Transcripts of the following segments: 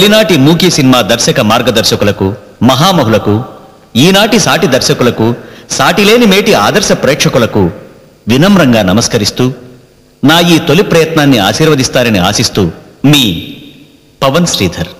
తొలినాటి మూకీ cinema దర్శక మార్గదర్శకులకు, మహామహులకు, ఈనాటి సాటి దర్శకులకు, సాటిలేని మేటి ఆదర్శ ప్రేక్షకులకు వినమ్రంగా నమస్కరిస్తూ నా ఈ తొలి ప్రయత్నాన్ని ఆశీర్వదిస్తారని ఆశిస్తూ మీ పవన్ శ్రీధర్.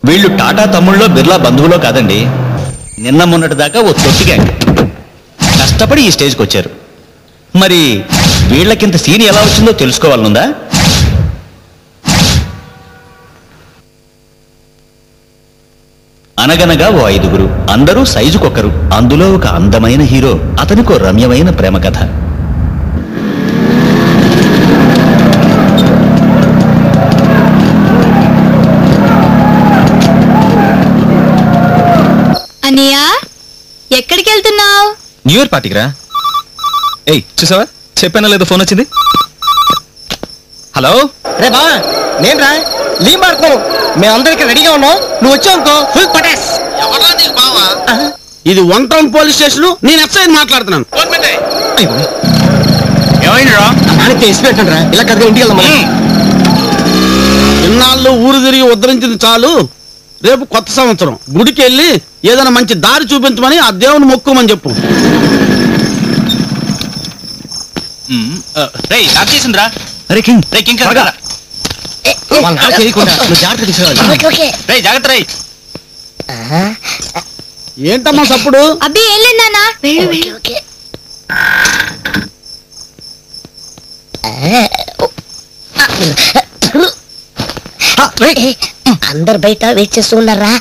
వీళ్ళు టాటా తమ్ముళ్ళో బిర్లా బంధువులో కాదండి. నిన్న మొన్నటి దాకా ఓ తొట్టి గ్యాంగ్ కష్టపడి ఈ స్టేజ్కి వచ్చారు. మరి వీళ్ళకింత సీన్ ఎలా వచ్చిందో తెలుసుకోవాలనుందా? అనగనగా ఓ 5గురు, అందరూ సైజుకొక్కరు. అందులో ఒక అందమైన హీరో, అతనికో రమ్యమైన ప్రేమ కథ. అనియా, ఎక్కడికి వెళ్తున్నావు? న్యూ ఇయర్ పార్టీకి రా. ఏయ్ చూసావా, చెప్పానా లేదో ఫోన్ వచ్చింది. హలో రే బావా, నేను రా లీవ్ మారుతున్నాను. మేమందరికి రెడీగా ఉన్నాం, నువ్వు వచ్చావు అనుకో ఫుల్ పటాస్. ఇది 1 టౌన్ పోలీస్ స్టేషన్. నేను ఎస్ఐ మాట్లాడుతున్నాను. రా ఇలా కదా ఇంటికి వెళ్దాం. ఇన్నాళ్ళు ఊరు తిరిగి ఉద్ధరించింది చాలు. రేపు కొత్త సంవత్సరం, గుడికి వెళ్ళి ఏదైనా మంచి దారి చూపించమని ఆ దేవుని మొక్కుమని చెప్పు. ఏంటమ్మా సప్పుడు? అబ్బి ఏం లేదు నాన్న. అందరు బయట వెయిట్ చేస్తూ ఉన్నారా?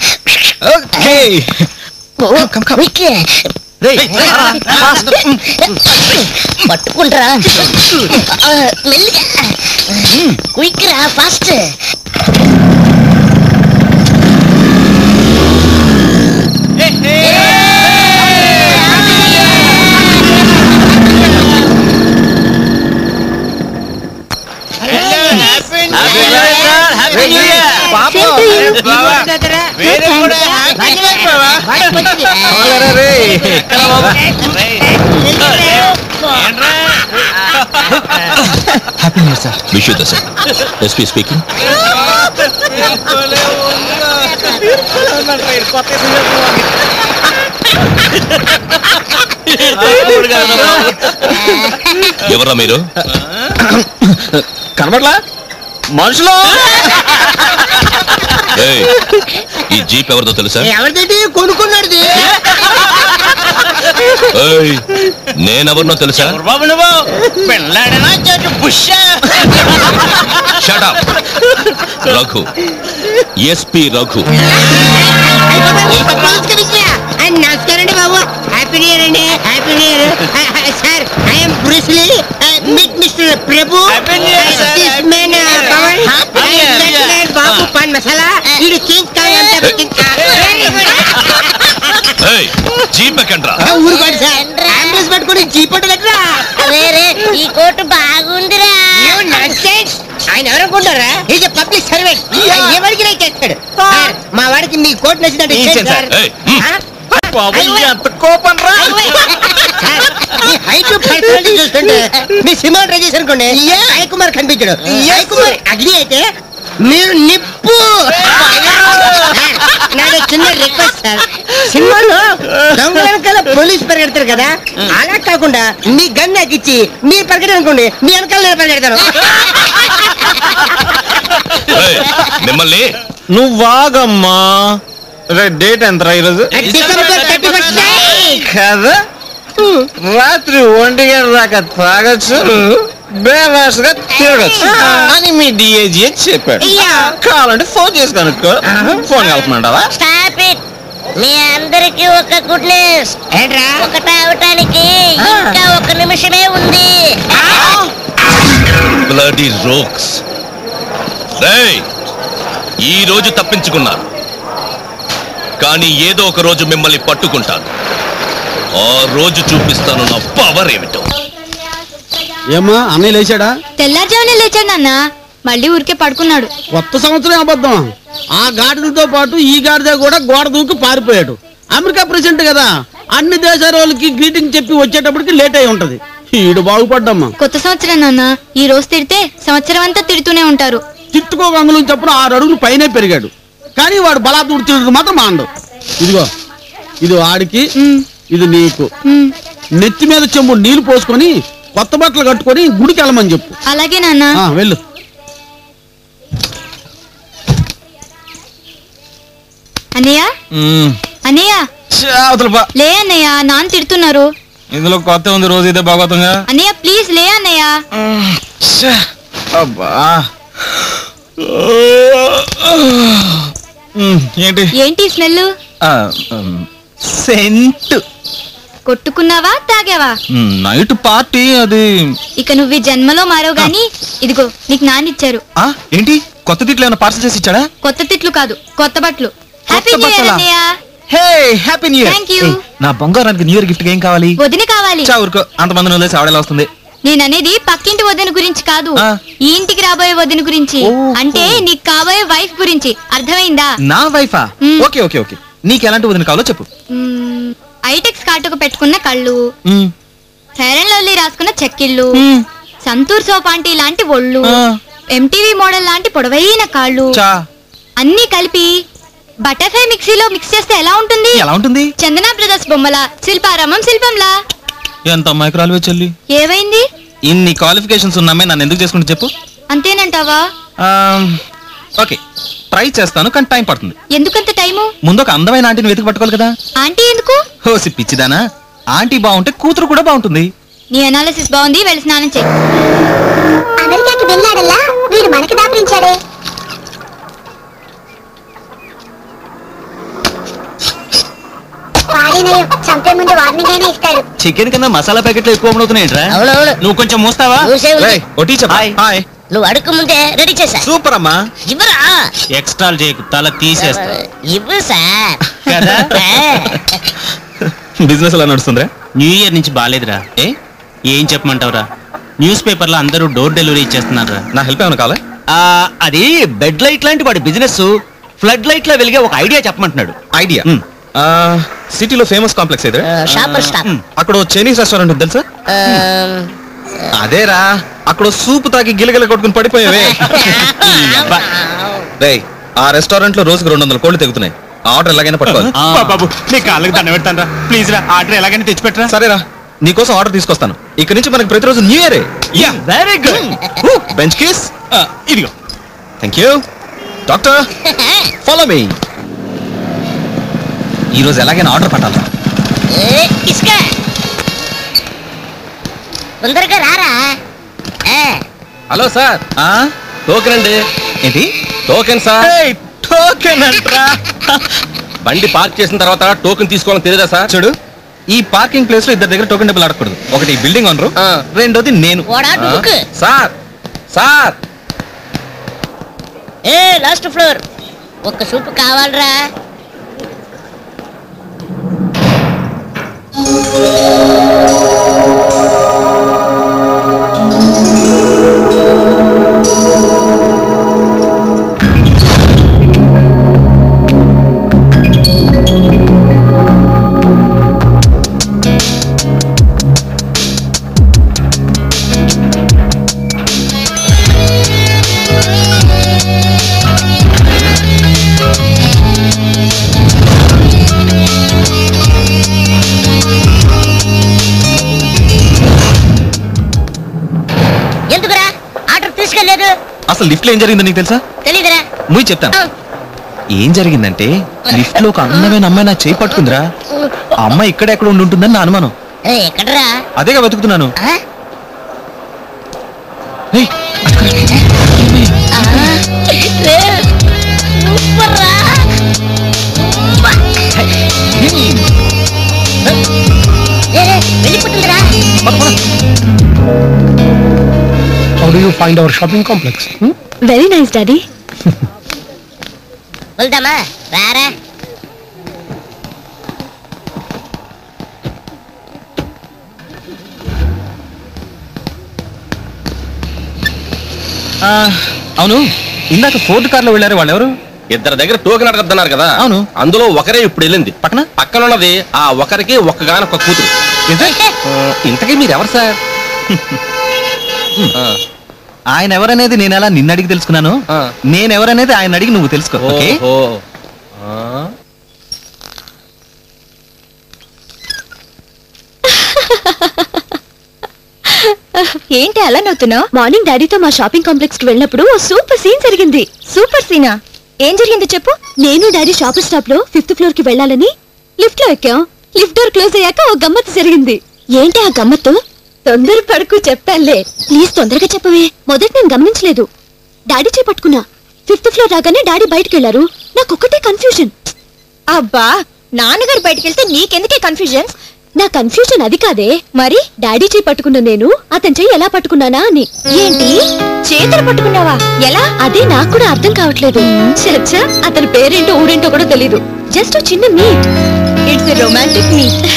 పట్టుకుంటారా మెల్లిగా, క్విక్ రా, fast. Happy new year sir. Wish you the same. SP speaking. ఎవరా మీరు? కనబడలా మనుషులు? ఈ జీప్ ఎవరిదో తెలుసా? ఎవరిది? కొనుక్కున్నాడు. నేనెవరినో తెలుసా? బాబు నువ్వు పెళ్ళాడనా బుషా? Shut up. Raghu, SP Raghu. నమస్కారం అండి బాబు. హ్యాపీ న్యూ ఇయర్ అండి. Happy new year sir. I'm Bruce Lee. Meet mister Prabhu. బాబు పాన్ మసాలా. ఇది కింగ్ జీప్ ఎక్కండ్రా. ఊరుకోండి సార్. అంబులెన్స్ పట్టుకుని జీప్ పట్టలేట్రా. ఈ కోటు బాగుందిరా. ఆయన ఎవరనుకుంటారా? ఇది పబ్లిక్ సర్వెంట్. ఎవరికి రైట్ చేస్తాడు. మా వాడికి మీ కోట్ నచ్చిందంటే చూస్తుంటే మీ సినిమా ట్రై చేసి అనుకోండి సాయి కుమార్ కనిపించాడు. సాయి కుమార్ అగ్ని అయితే మీరు నిప్పు. నాది చిన్న రిక్వెస్ట్ సార్, సినిమాలో దొంగ వెనకాల పోలీస్ పరిగెడతారు కదా, అలా కాకుండా మీ గన్ నాకు ఇచ్చి మీరు పరిగెడతారు అనుకోండి, మీ వెనకాల నేను పరిగెడతాను. మిమ్మల్ని నువ్వాగమ్మా. డేట్ ఎంత ఈరోజు? December 31st. కదా రాత్రి 1 గంట దాకా తాగొచ్చు, బేవాసుగా తిరగచ్చు అని మీ డిఏజీ చెప్పాడు. కావాలంటే ఫోన్ చేసి కనుక్కో. ఫోన్ కలుపుమంటావా? Stop it. మీ అందరికి ఒక గుడ్ న్యూస్. ఒకటి అవటానికి ఇంకా 1 నిమిషమే ఉంది. Bloody rogues. రేయ్, ఈ రోజు తప్పించుకున్నారు, కానీ ఏదో ఒక రోజు మిమ్మల్ని పట్టుకుంటాను. ఆ రోజు చూపిస్తాను నా పవర్ ఏమిటో. ఏమ్మా అన్నయ్య లేచాడా? తెల్లారుజామునే లేచాడు నాన్న, మళ్ళీ ఊరికే పడుకున్నాడు. కొత్త సంవత్సరం అబద్ధం. ఆ గాడిదతో పాటు ఈ గాడిద కూడా గోడ దూకి పారిపోయాడు. అమెరికా ప్రెసిడెంట్ కదా, అన్ని దేశాల వాళ్ళకి గ్రీటింగ్ చెప్పి వచ్చేటప్పటికి లేట్ అయి ఉంటది. ఈడు బాగుపడ్డమ్మా. కొత్త సంవత్సరం నాన్న, ఈ రోజు తిడితే సంవత్సరం అంతా తిడుతూనే ఉంటారు. తిట్టుకో గంగులు చప్పుడు 6 అడుగులు పైనే పెరిగాడు, కానీ వాడు బలాదూడు తిరుగుడు మాత్రం మాండు. ఇదిగో ఇది వాడికి, ఇది నీకు. నెత్తి మీద చెంబు నీళ్లు పోసుకొని కొత్త బట్టలు కట్టుకొని గుడికి వెళ్ళమని చెప్పు. అలాగే నాన్న. వెళ్ళు. అన్నయ్య, అన్నయ్య లే అన్నయ్య, నాన్న తిడుతున్నారు. ఇందులో కొత్త ఉంది, రోజు ఇదే భాగవతంగా. అన్నయ్య ప్లీజ్ లే అన్నయ్య. అబ్బా ఏంటి ఏంటి స్మెల్? సెంట్. కొట్టుకున్నావా, తాగావా? నైట్ పార్టీ అది. ఇక నువ్వు ఈ జన్మలో మారవు గాని, ఇదిగో నీకు నాన్నిచ్చారు. ఏంటి కొత్త తిట్లు ఏమైనా పార్సల్ చేసి ఇచ్చాడా? కొత్త తిట్లు కాదు, కొత్త బట్టలు. హ్యాపీ న్యూ ఇయర్ అన్నయ్య. Hey happy new year. Thank you. నా బంగారానికి న్యూ ఇయర్ గిఫ్ట్ ఏం కావాలి? వదిన కావాలి. ఊరుకో, అంతమంది వదిలేసి ఆవిడేలా వస్తుంది. నేననేది పక్కింటి వదిన గురించి కాదు, ఈ ఇంటికి రాబోయే వదిన గురించి. అంటే నీకు కాబోయే వైఫ్ గురించి. అర్థమైందా? నా వైఫా? Okay okay okay. నీకు ఎలాంటి వదిన కావాలో చెప్పు. ఐటెక్స్ కాటుకు పెట్టుకున్న కళ్ళు, ఫెయిర్ అండ్ లవ్లీ రాసుకున్న చెక్కిళ్ళు, సంతూర్ సోపాంటి లాంటి ఒళ్ళు, ఎంటీవీ మోడల్ లాంటి పొడవైన కాళ్ళు, అన్ని కలిపి బటర్ఫ్లై మిక్సీలో మిక్స్ చేస్తే ఎలా ఉంటుంది? ఎలా ఉంటుంది? చందన బ్రదర్స్ బొమ్మలా, శిల్పారామం శిల్పంలా. ఎంత అమాయకురాలు చెల్లి. ఏమైంది? ఇన్ని క్వాలిఫికేషన్స్ ఉన్నామే, నన్ను ఎందుకు చేసుకుంటే చెప్పు. అంతేనంటావా? ఓకే ట్రై చేస్తాను, కానీ టైం పడుతుంది. ఎందుకంత టైము? ముందు ఒక అందమైన ఆంటీని వెతికి పట్టుకోవాలి కదా. ఆంటీ ఎందుకు? హోసి పిచ్చిదానా, ఆంటీ బాగుంటే కూతురు కూడా బాగుంటుంది. నీ అనాలిసిస్ బాగుంది, వెళ్ళి స్నానం చెయ్యి. అమెరికాకి వెళ్ళాడల్లా, వీడు మనకి దాపరించాడే. చంపే ముందు వార్నింగ్ అయినా ఇస్తాడు. చికెన్ కన్నా మసాలా ప్యాకెట్లు ఎక్కువ అమ్ముతున్నాయంట్రా. అవునవును. నువ్వు కొంచెం మూస్తావా? నువ్వు అడుగు ముందే రెడీ చేశా. సూపర్ అమ్మా. ఇవ్వరా? ఎక్స్ట్రా చేయకు, తల తీసేస్తా. ఇవ్వు సార్. కదా బిజినెస్ ఎలా నడుస్తుందిరా? న్యూ ఇయర్ నుంచి బాలేదురా. ఏం చెప్పమంటావురా, న్యూస్ పేపర్లో అందరూ డోర్ డెలివరీ ఇచ్చేస్తున్నారా. నా హెల్ప్ ఏమైనా కావాలి? అది బెడ్ లైట్ లాంటి వాడి బిజినెస్. ఫ్లడ్ లైట్ లో వెలిగే ఒక ఐడియా చెప్పమంటున్నాడు. ఐడియా? సిటీలో ఫేమస్ కాంప్లెక్స్ ఏదో, షాపర్ స్టాప్. అక్కడ చైనీస్ రెస్టారెంట్ ఉంది తెలుసా? అదేరా, అక్కడ సూపు తాగి గిలగిల కొట్టుకుని పడిపోయావే. ఆ రెస్టారెంట్ లో రోజుకు 200 కోళ్ళు తెగుతున్నాయి. ఆర్డర్ ఎలాగైనా పట్టుకోవాలి. బాబు నీ కాళ్ళకి దండ పెడతాను, ప్లీజ్ రా, ఆర్డర్ ఎలాగైనా తెచ్చిపెట్టరా. సరేరా, నీకోసం ఆర్డర్ తీసుకొస్తాను. ఇక్కడ నుంచి మనకి ప్రతిరోజు new year. Very good. Bench kiss. ఇదిగో. Thank you. Doctor follow me. ఈ రోజు ఎలాగైనా ఆర్డర్ పట్టాలి. తొందరగా రారా. Hello sir. టోకెన్ అండి. ఏంటి టోకెన్ సార్? టోకెన్ అంటరా? బండి పార్క్ చేసిన తర్వాత టోకెన్ తీసుకోవాలని తెలియదా సార్? చూడు, ఈ పార్కింగ్ ప్లేస్ లో ఇద్దరి దగ్గర టోకెన్ డబ్బులు అడగకూడదు. ఒకటి బిల్డింగ్ ఓనరు, రెండోది నేను. Sir sir last floor. ఒక్క సూపు కావాలరా. లేదు అసలు లిఫ్ట్ లో ఏం జరిగిందో నీకు తెలుసా? తెలీదురా ముయ్ చెప్తాను. ఏం జరిగిందంటే లిఫ్ట్ లో ఒక అందమైన అమ్మాయి నా చేయి పట్టుకుందిరా. ఆ అమ్మాయి ఎక్కడ ఉండి ఉంటుందని నా అనుమానం. ఎక్కడరా? అదేగా వెతుకుతున్నాను. ఏయ్, వెళ్ళిపోతుందిరా. How do you find our shopping complex? Very nice daddy. వెళ్దామా? రారా. అవును, ఇందాక ఫోర్డ్ కార్ లో వెళ్ళారు వాళ్ళెవరు? ఇద్దరి దగ్గర టోకెన్ అడగద్దన్నారు కదా. అవును. అందులో ఒకరే ఇప్పుడు వెళ్ళింది. పక్కన పక్కన ఉన్నది ఆ ఒకరికి ఒక్కగానొక్క కూతురు. ఇంతకీ మీరు ఎవరు సార్? ఆయన ఎవరనేది నేను ఎలా నిన్ను అడిగి తెలుసుకున్నాను. నేనెవరనేది ఆయన అడిగి నువ్వు తెలుసుకో. ఓకే? ఏంటి అలా నవ్వుతున్నావు? మార్నింగ్ డాడీతో మా షాపింగ్ కాంప్లెక్స్ కి వెళ్ళినప్పుడు ఓ సూపర్ సీన్ జరిగింది. సూపర్ సీనా? ఏం జరిగింది చెప్పు. నేను డాడీ షాపింగ్ స్టాప్ లో 5th ఫ్లోర్ కి వెళ్ళాలని లిఫ్ట్ లో ఎక్కాం. లిఫ్ట్ డోర్ క్లోజ్ అయ్యాక ఓ గమ్మత్తు జరిగింది. ఏంటి ఆ గమ్మత్తు? తొందర పడుకు చెప్తానులే. ప్లీజ్ తొందరగా చెప్పవే. మొదట నేను గమనించలేదు. డాడీ చేపట్టుకున్నా. 5th ఫ్లోర్ రాగానే డాడీ బయటకు వెళ్లారు. నాకొక్కటే కన్ఫ్యూజన్. అబ్బా, నాన్నగారు బయటకు వెళ్తే నీకెందుకే కన్ఫ్యూజన్? నా కన్ఫ్యూజన్ అది కాదే. మరి డాడీ చేయి పట్టుకున్న నేను అతని చెయ్యి ఎలా పట్టుకున్నానా అని. ఏంటి, చేతులు పట్టుకున్నావా? ఎలా? అదే నాకు కూడా అర్థం కావట్లేదు. చచ్చా, అతని పేరేంటో ఊరేంటో కూడా తెలీదు. జస్ట్ చిన్న meet. It's a romantic meet.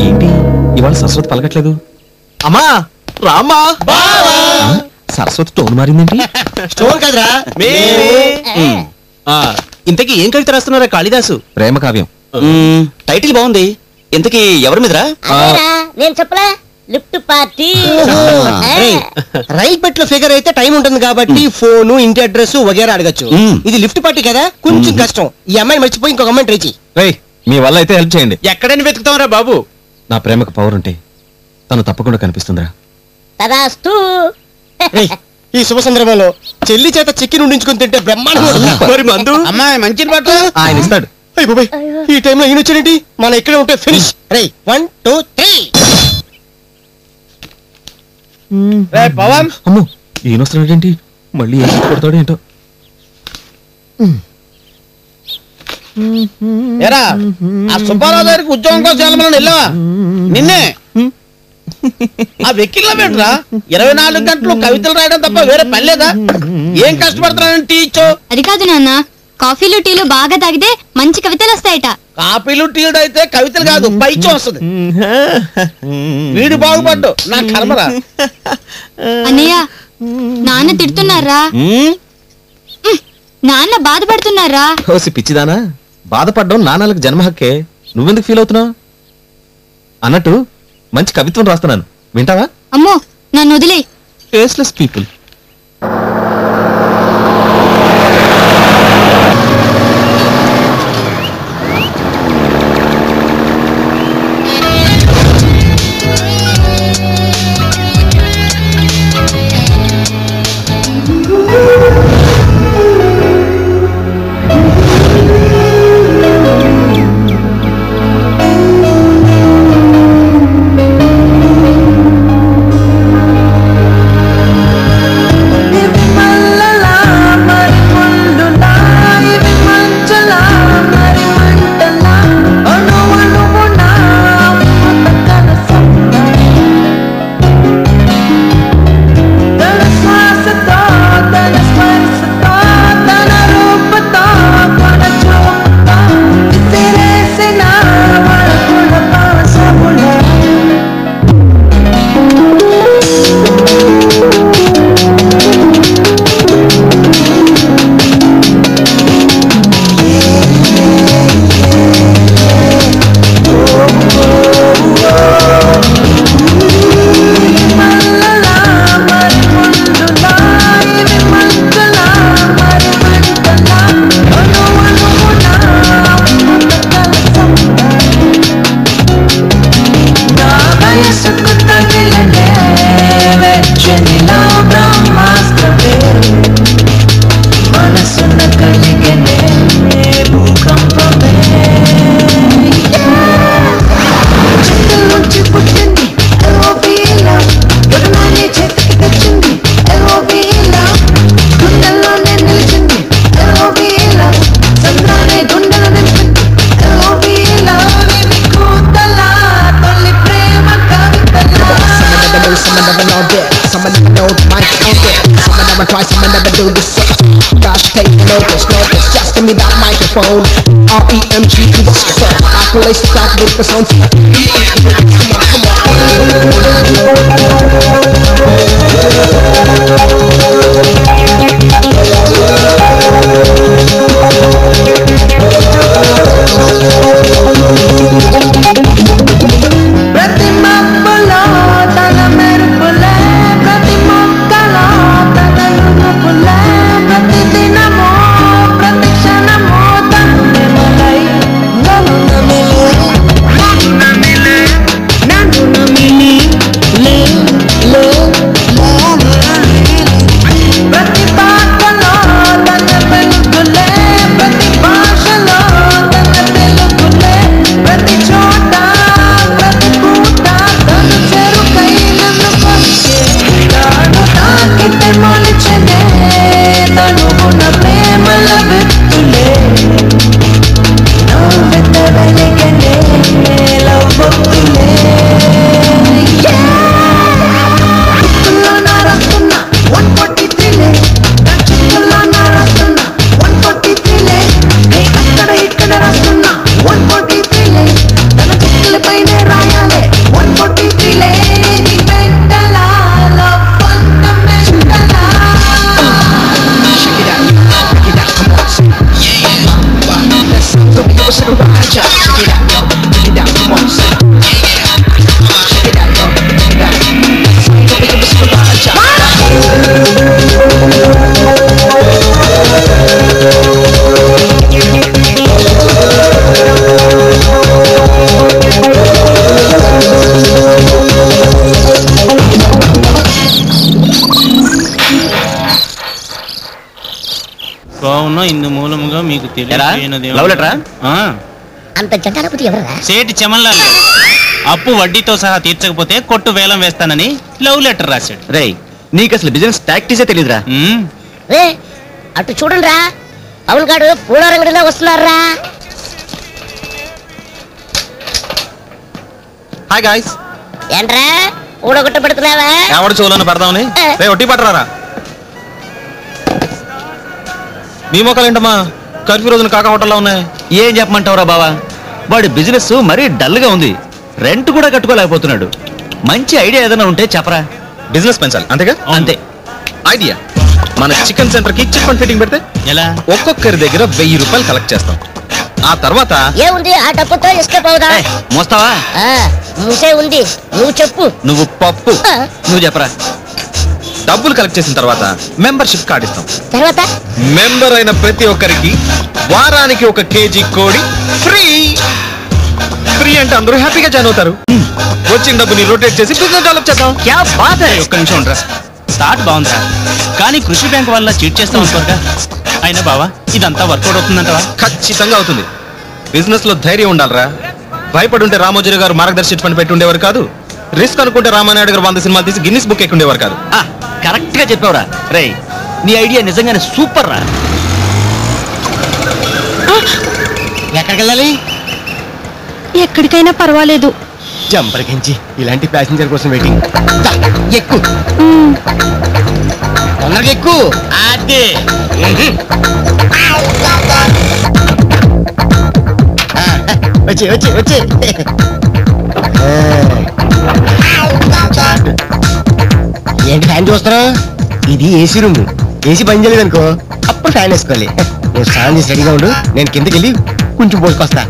ఏంటి ఇవాళ సరస్వతి పలకట్లేదు? అమ్మా రామ్మా. సరస్వతి టోన్ మారిందేంటి? స్టోన్ కదరా. ఇంతకీ ఏం కవిత రాస్తున్నారా కాళిదాసు? ప్రేమ కావ్యం. టైటిల్ బాగుంది. ఇంతకీ ఎవరి మీదరా? అదేరా, నేను చెప్పలా, లిఫ్ట్ పార్టీ. రైల్ పెట్లో ఫిగర్ అయితే టైం ఉంటుంది కాబట్టి ఫోను, ఇంటి అడ్రస్ వగేరా అడగచ్చు. ఇది లిఫ్ట్ పార్టీ కదా, కొంచెం కష్టం. ఈ అమ్మాయిని మర్చిపోయి ఇంకొక అమ్మాయిని ట్రై చెయ్యి. రేయ్, మీ వల్ల అయితే హెల్ప్ చేయండి. ఎక్కడని వెతుకుతావురా బాబు? నా ప్రేమకు పవర్ ఉంటే తను తప్పకుండా కనిపిస్తుందిరా. తదాస్తు. రేయ్, ఈ శుభ సందర్భంలో చెల్లి చేత చికెన్ ఉండించుకుని తింటే బ్రహ్మాండం. మరి మందు? అమ్మాయి మంచిని పట్టు. ఆయన ఇస్తాడు. అయ్య బాబాయ్, ఈ టైంలో ఈయన వచ్చాడేంటి? మనం ఇక్కడే ఉంటే ఫినిష్. రేయ్ 1 2 3. పవన్, అమ్మో, ఈయన వస్తున్నాడేంటి? మళ్ళీ ఏం కొడతాడు ఏంటో. ఎరా ఆ సుబ్బారావు గారికి ఉద్యోగం కోసం వెళ్ళమని వెళ్ళావా? నిన్నే ఆ వెక్కిల్లో పెట్టరా 24 గంటలు కవితలు రాయడం తప్ప వేరే పని లేదా? ఏం కష్టపడుతున్నానని టీ ఇచ్చో? అది కాదు నాన్న, కాఫీలు టీలు బాగా తాగితే మంచి కవితలు వస్తాయట. కాపీలు టీలు అయితే కవితలు కాదు పైచో వస్తుంది. వీడు బాగుపడ్డు నా కర్మరా. అన్నయ్య, నాన్న తిడుతున్నారా? నాన్న బాధపడుతున్నారా? ఓసి పిచ్చిదానా, బాధపడ్డం నాన్నలకు జన్మ హక్కే. నువ్వెందుకు ఫీల్ అవుతున్నావు? అన్నట్టు మంచి కవిత్వం రాస్తున్నాను, వింటావా? అమ్మో, నన్ను వదిలే. Faceless people. do this. Gosh, take notice, just give me that microphone. REMG to the song. I play stuff with the sound. ప్రతి మబ్బులో తన మెరుపులే, ప్రతి మొక్కలో తన నునుపులే, ప్రతి దినమో ప్రతి క్షణమో తను నెమలై నన్ను నమిలే లే ప్రతి పాటలో తన వెలుగులే, ప్రతి భాషలో తన తెలుగులే, ప్రతి చోట ప్రతి పూట తను చెరుకై నన్ను పంచేస్తాడు. తాకితే మొలిచెనే తనువున ప్రేమల విత్తులే, నవ్వితే వెలిగనే లవ్వొత్తులే. చుక్కుల్లో నా రాస్తున్నా 143లే, నా చుక్కుల్లో నా రాస్తున్నా 143లే, అక్కడ ఇక్కడ రాస్తున్నా 143లే, తన చుక్కులపైనే రాయాలే 143లే. నీ మెంటలా లవ్ ఫండమెంటలా. కావున ఇందు మూలముగా మీకు తెలియజేయనది లవ్ లెటరా? అంత జంటాలపతి ఎవరా? సేటి చమన్లాల్ గారు. అప్పు వడ్డీతో సహా తీర్చకపోతే కొట్టు వేలం వేస్తానని లవ్ లెటర్ రాశాడు. రేయ్ నీకు అసలు బిజినెస్ టాక్టిసే తెలీదురా. రే అటు చూడండి రా, పవన్ గారు పూలారంగడిలో వస్తున్నారా. Hi guys. ఏంట్రా ఊడగొట్ట పెడుతున్నావా? ఎవడు చూలను పడదామని రే ఒట్టి పట్టరారా. మీ మొక్కలు ఏంటమ్మా కర్ఫ్యూ రోజున కాకా హోటల్లో ఉన్నాయి. ఏం చెప్పమంటావురా బావా, వాడి బిజినెస్ మరీ డల్ గా ఉంది. రెంట్ కూడా కట్టుకోలేకపోతున్నాడు. మంచి ఐడియా ఏదైనా ఉంటే చెప్పరా. బిజినెస్ పెంచాలి అంతేగా? అంతే. ఐడియా, మన చికెన్ సెంటర్ కి చిప్ అండ్ ఫిట్టింగ్ పెడితే ఎలా? ఒక్కొక్కరి దగ్గర 1000 రూపాయలు కలెక్ట్ చేస్తాం. ఆ తర్వాత ఏముంది ఆ డబ్బుతో ఎస్కేప్ అవుదా? మోస్తావా? మూసే ఉంది, నువ్వు చెప్పు. నువ్వు పప్పు నువ్వు చెప్పరా. డబ్బులు కలెక్ట్ చేసిన తర్వాత మెంబర్షిప్ కార్డు ఇస్తాం. తర్వాత మెంబర్ అయిన ప్రతి ఒక్కరికి వారానికి 1 కేజీ కోడి ఫ్రీ. ఫ్రీ అంటే అందరూ హ్యాపీగా జాయిన్ అవుతారు. వచ్చిన డబ్బుని రొటేట్ చేసి బిజినెస్ డెవలప్ చేద్దాం. క్యా బాత్ హై. ఒక్క నిమిషం ఉండరా. స్టార్ట్ బాగుందిరా, కానీ కృషి బ్యాంక్ వల్ల చీట్ చేస్తాం అనుకోరుగా. అయినా బావా ఇదంతా వర్కౌట్ అవుతుందంటవా? ఖచ్చితంగా అవుతుంది. బిజినెస్ లో ధైర్యం ఉండాలరా. భయపడి ఉంటే రామోజీ గారు మార్గదర్శి ఫండ్ పెట్టి ఉండేవారు కాదు. రిస్క్ అనుకుంటే రామానాయుడు గారు 100 సినిమాలు తీసి గిన్నిస్ బుక్ ఎక్కి ఉండేవారు కాదు. కరెక్ట్ గా చెప్పావురా. రేయ్ నీ ఐడియా నిజంగానే సూపర్ రా. ఎక్కడికి వెళ్ళాలి? ఎక్కడికైనా పర్వాలేదు. జంపరకించి ఇలాంటి ప్యాసింజర్ కోసం వెయిటింగ్. ఎక్కు తొందరగా ఎక్కు. అదే వచ్చి వచ్చి వచ్చి. ఏంటి ఫ్యాన్ చూస్తున్నా? ఇది ఏసీ రూమ్. ఏసీ పని చేయలేదు అనుకో అప్పుడు ఫ్యాన్ వేసుకోవాలి. నువ్వు స్నానం చేసి రెడీగా ఉండు, నేను కిందకి వెళ్ళి కొంచెం పోసుకొస్తా.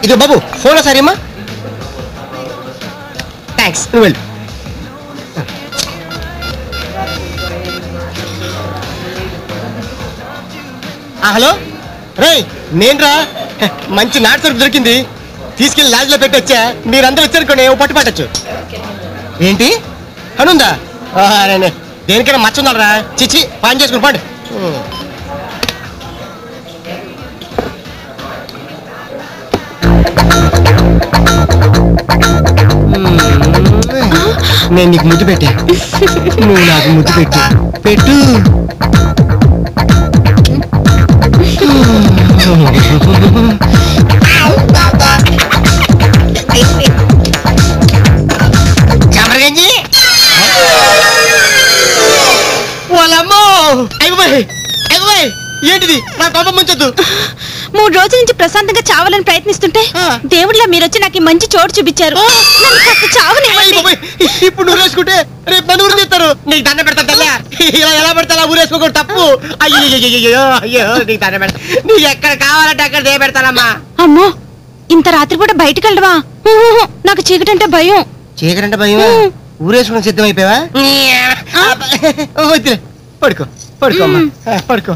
ఇదో బాబు ఫోన్ ఒకసారి అమ్మా. థ్యాంక్స్, నువ్వు వెళ్ళు. హలో రే, నేనురా. మంచి నాటు సరుకు దొరికింది, తీసుకెళ్ళి లాడ్జ్లో పెట్టొచ్చా. మీరందరూ వచ్చారనుకోండి ఓ పట్టు పట్టచ్చు. ఏంటి అనుందా? దేనికైనా మచ్చ ఉండాలరా. చిచ్చి పని చేసుకుని పండు. నేను నీకు ముద్దు పెట్టా, నువ్వు నాకు ముద్దు పెట్టు. ఏంటిది నా కోపం ముంచొద్దు. 3 రోజుల నుంచి ప్రశాంతంగా చావాలని ప్రయత్నిస్తుంటే దేవుళ్ళ మీరొచ్చి నాకు ఈ మంచి చోటు చూపించారు. నన్ను కాస్త చావనివ్వండి. ఇప్పుడు నువ్వు వేసుకుంటే రేపు నన్ను ఊరు తీస్తారు. నీకు దండ పెడతా తల్లి, ఇలా ఎలా పెడతా ఊరేసుకోకూడదు, తప్పు. అయ్యో అయ్యో నీకు దండ పెడతా. నీకు ఎక్కడ కావాలంటే అక్కడ దే పెడతానమ్మా. అమ్మో, ఇంత రాత్రిపూట బయటకు వెళ్ళవా? నాకు చీకటంటే భయం. చీకటంటే భయం? ఊరేసుకుని సిద్ధం అయిపోయావా? వద్దులే, పడుకో పడుకో అమ్మా, పడుకో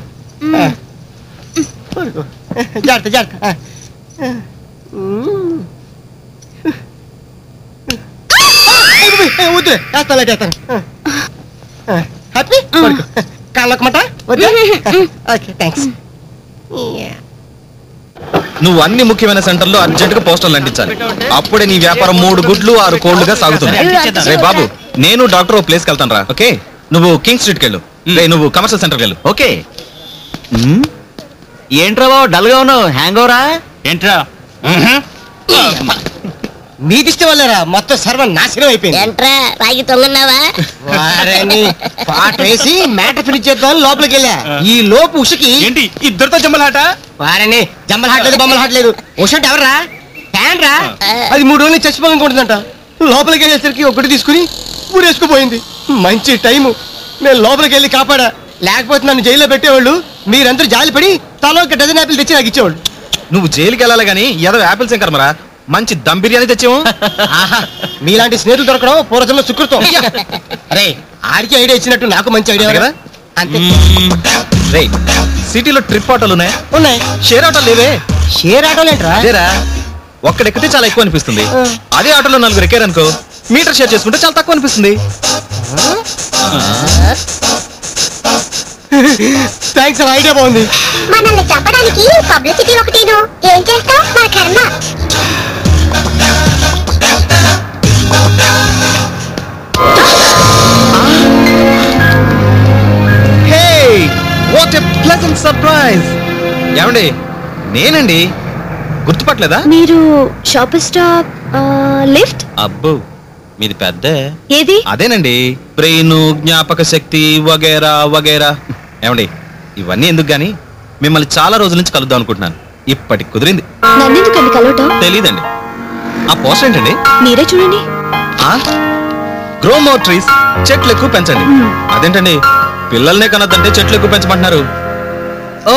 పడుకో, జాగ్రత్త జాగ్రత్త. వద్దులే, వేస్తాను లైట్ వేస్తాను. హ్యాపీ పడుకో. కాళ్ళొక్కమాట వద్దు. Okay thanks. నువ్వు అన్ని ముఖ్యమైన సెంటర్లో అర్జెంట్ గా పోస్టర్లు అంటించాలి. అప్పుడే నీ వ్యాపారం 3 గుడ్లు 6 కోళ్లుగా సాగుతుంది. రే బాబు, నేను డాక్టర్ ఓ ప్లేస్కి వెళ్తాను రా. ఓకే, నువ్వు కింగ్ స్ట్రీట్కి వెళ్ళు. రే నువ్వు కమర్షియల్ సెంటర్కి వెళ్ళు. ఓకే. ఏంట్రా బాబు డల్ గా ఉన్నావు? హ్యాంగ్ ఓవరా ఏంట్రా? మీ దిష్టి వల్లరా మొత్తం సర్వం నాశనం అయిపోయింది. ఏంట్రా రాగి తొంగన్నావా? వారని పాట వేసి మ్యాటర్ ఫినిష్ చేద్దాం లోపలికి వెళ్ళా. ఈ లోపు ఉషకి ఏంటి ఇద్దరితో జమ్మలాట? వారని జమ్మల హాట్లేదు బొమ్మల హాట్లేదు. ఉష అంటే ఎవర్రా? ఫ్యాన్ రా. అది 3 రోజులు చచ్చిపోవాలనుకుంటుందంట. లోపలికి వెళ్ళేసరికి ఒకటి తీసుకుని ఊరేసుకుపోయింది. మంచి టైము, నేను లోపలికి వెళ్ళి కాపాడా. లేకపోతే నన్ను జైల్లో పెట్టేవాళ్ళు. మీరందరూ జాలిపడి తలో ఒక డజన్ యాపిల్ తెచ్చి నాకు ఇచ్చేవాళ్ళు. నువ్వు జైలుకి వెళ్ళాలి కానీ ఏదో యాపిల్స్ ఏం కర్మరా, మంచి దమ్ బిర్యానీ తెచ్చాము. మీలాంటి స్నేహితులు దొరకడం పూర్వజంలో సుకృతం. అరే ఆడికి ఐడియా ఇచ్చినట్టు నాకు మంచి ఐడియా కదా. అంతే. రే సిటీలో ట్రిప్ ఆటోలు ఉన్నాయి, షేర్ ఆటోలు లేవే. షేర్ ఆటోలు ఏంట్రా? లేరా, ఒక్కడెక్కితే చాలా ఎక్కువ అనిపిస్తుంది. అదే ఆటోలో 4 ఎక్కారనుకో మీటర్ షేర్ చేసుకుంటే చాలా తక్కువ అనిపిస్తుంది. థ్యాంక్స్, ఐడియా బాగుంది. మనల్ని చంపడానికి పబ్లిసిటీ ఒకటిను. ఏం చేస్తా మన కర్మ. Hey what a pleasant surprise. ఏమండి, నేనండి, గుర్తుపట్టలేదా? మీరు షాప్ స్టాప్ లిఫ్ట్. అబ్బో మీది పెద్ద. ఏది? అదేనండి, బ్రెయిన్, జ్ఞాపక శక్తి వగేరా వగేరా. ఏమండి, ఇవన్నీ ఎందుకు గాని మిమ్మల్ని చాలా రోజుల నుంచి కలుద్దాం అనుకుంటున్నాను. ఇప్పటికి కుదిరింది. నన్నెందుకండి కలవటం? తెలీదండి. ఆ పోస్టర్ ఏంటండి? మీరే చూడండి. గ్రో మోర్ ట్రీస్, చెట్లు ఎక్కువ పెంచండి. అదేంటండి, పిల్లల్నే కనొద్దంటే చెట్లు ఎక్కువ పెంచమంటున్నారు. ఓ,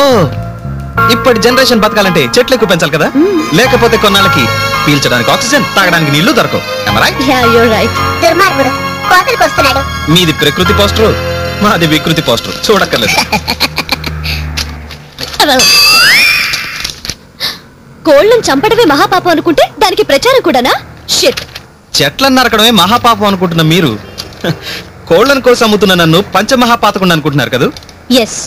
ఇప్పటి జనరేషన్ బతకాలంటే చెట్లు ఎక్కువ పెంచాలి కదా. లేకపోతే కొన్నాళ్ళకి పీల్చడానికి ఆక్సిజన్, తాగడానికి నీళ్లు దొరకవు. దుర్మార్గుడు కోతలకు వస్తున్నాడు. మీది ప్రకృతి పోస్టర్, మాది వికృతి పోస్టర్. చూడక్కర్లేదు. కోళ్ళను చంపడమే మహాపాపం అనుకుంటే దానికి ప్రచారం కూడానా? షిట్. చెట్లను నరకడమే మహాపాపం అనుకుంటున్న మీరు కోళ్లను కోసం అమ్ముతున్న నన్ను పంచమహాపాతకుండా అనుకుంటున్నారు కదా. ఎస్.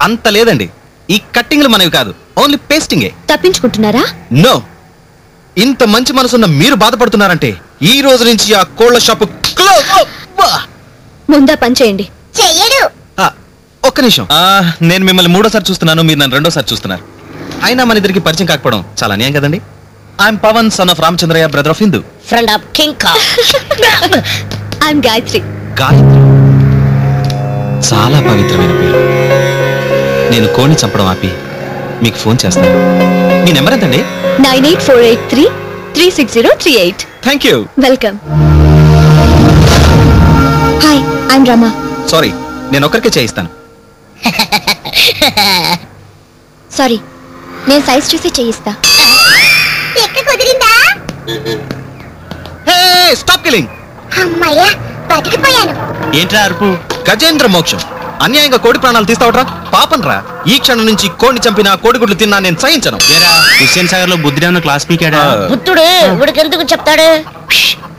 అంత లేదండి, ఈ కట్టింగ్లు మనవి కాదు, ఓన్లీ పేస్టింగే. తప్పించుకుంటున్నారా? నో, ఇంత మంచి మనసున్న మీరు బాధపడుతున్నారంటే ఈ రోజు నుంచి ఆ కోళ్ల షాపు క్లోజ్. ముందా పని చేయండి. చెయ్యడు. ఒక్క నిమిషం. నేను మిమ్మల్ని 3వ సారి చూస్తున్నాను, మీరు నన్ను 2వ సారి చూస్తున్నారు. అయినా మన ఇద్దరికి పరిచయం కాకపోవడం చాలా అన్యాయం కదండి. I'm Pavan, son of Ramachandrayya, brother of Hindu, friend of King Kong. I'm Gayatri. Gayatri చాలా పవిత్రమైన పేరు. నేను కోడిని చంపడం ఆపి మీకు ఫోన్ చేస్తాను. మీ నెంబర్ ఎంతండి? 9848336038. Thank you. Welcome. Hi, I'm Rama. Sorry, నేను ఒక్కరికే చేయిస్తాను. సారీ, నేను సైజ్ చూసి చేయిస్తా. ఎక్క కుదిరిందా? హే స్టాప్ కిలింగ్. అమ్మయ్యా, బతికిపోయాను. ఏంట్రా అరుపు? గజేంద్ర మోక్షం. అన్యాయంగా కోడి ప్రాణాలు తీస్తావట్రా, పాపం రా. ఈ క్షణం నుంచి కోడిని చంపిన కోడిగుడ్లు తిన్నా నేను సహించను. హుస్సేన్ సాగర్ లో బుద్ధిరామ క్లాస్ పీకాడా? పుత్తుడు ఉడికెందుకు చెప్తాడు?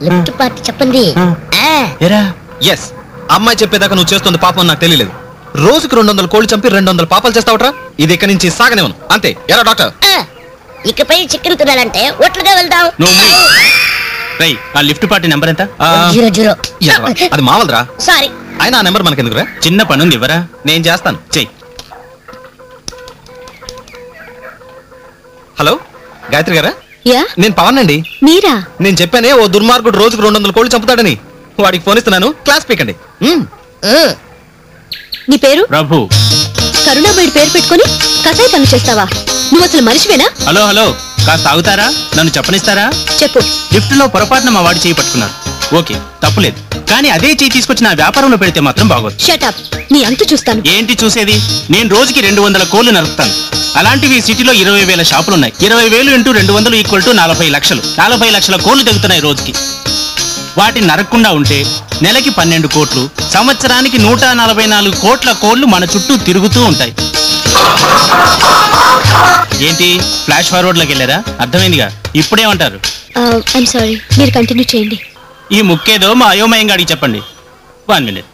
లెఫ్ట్ పార్టీ చెప్పండి. ఎస్, అమ్మాయి చెప్పేదాకా నువ్వు చేస్తుంది పాపం నాకు తెలియలేదు. రోజుకి 200 కోళ్ళు చంపి 200 పాపాలు చేస్తావట్రా. ఇది ఇక్కడి నుంచి సాగనివ్వను, అంతే. ఎలా డాక్టర్? ఇకపై చికెన్ తినాలంటే ఒట్లుగా వెళ్దాం. ఆ లిఫ్ట్ పార్టీ నెంబర్ ఎంత? 00. అది మావలరా. సారీ. అయినా ఆ నెంబర్ మనకెందుకురా? చిన్న పనుంది, ఇవ్వరా? నేను చేస్తాను, చెయ్యి. హలో గాయత్రి గారా? యా, నేను పవన్ అండి. మీరా? నేను చెప్పానే ఓ దుర్మార్గుడు రోజుకు 200 కోళ్ళు చంపుతాడని. వాడికి ఫోన్ ఇస్తున్నాను, క్లాస్ పీకండి. నీ పేరు? ప్రభు. కరుణాబాయి పేరు పెట్టుకొని కసాయి పనులు చేస్తావా? నువ్వు అసలు మనిషివేనా? హలో హలో, కాస్త ఆగుతారా? నన్ను చెప్పనిస్తారా? చెప్పు. లిఫ్ట్ లో పొరపాటున మా వాడు చేయి పట్టుకున్నారు. ఓకే, తప్పులేదు. కానీ అదే చేయి తీసుకొచ్చి నా వ్యాపారంలో పెడితే మాత్రం బాగోదు. Shut up. నీ అంతు చూస్తాను. ఏంటి చూసేది? నేను రోజుకి 200 కోళ్లు నరుకుతాను. అలాంటివి సిటీలో 20,000 షాపులున్నాయి. 20,000 × 200 = 40 లక్షలు. 40 లక్షల కోళ్లు తెగుతున్నాయి రోజుకి. వాటిని నరకకుండా ఉంటే నెలకి 12 కోట్లు, సంవత్సరానికి 144 కోట్ల కోళ్లు మన చుట్టూ తిరుగుతూ ఉంటాయి. ఏంటి ఫ్లాష్ ఫార్వర్డ్ లోకి వెళ్ళారా? అర్థమైందిగా. ఇప్పుడేమంటారు? ఐఎమ్ సారీ, మీరు కంటిన్యూ చేయండి. ఈ ముక్కేదో మా అయోమయం గాడికి చెప్పండి. 1 minute.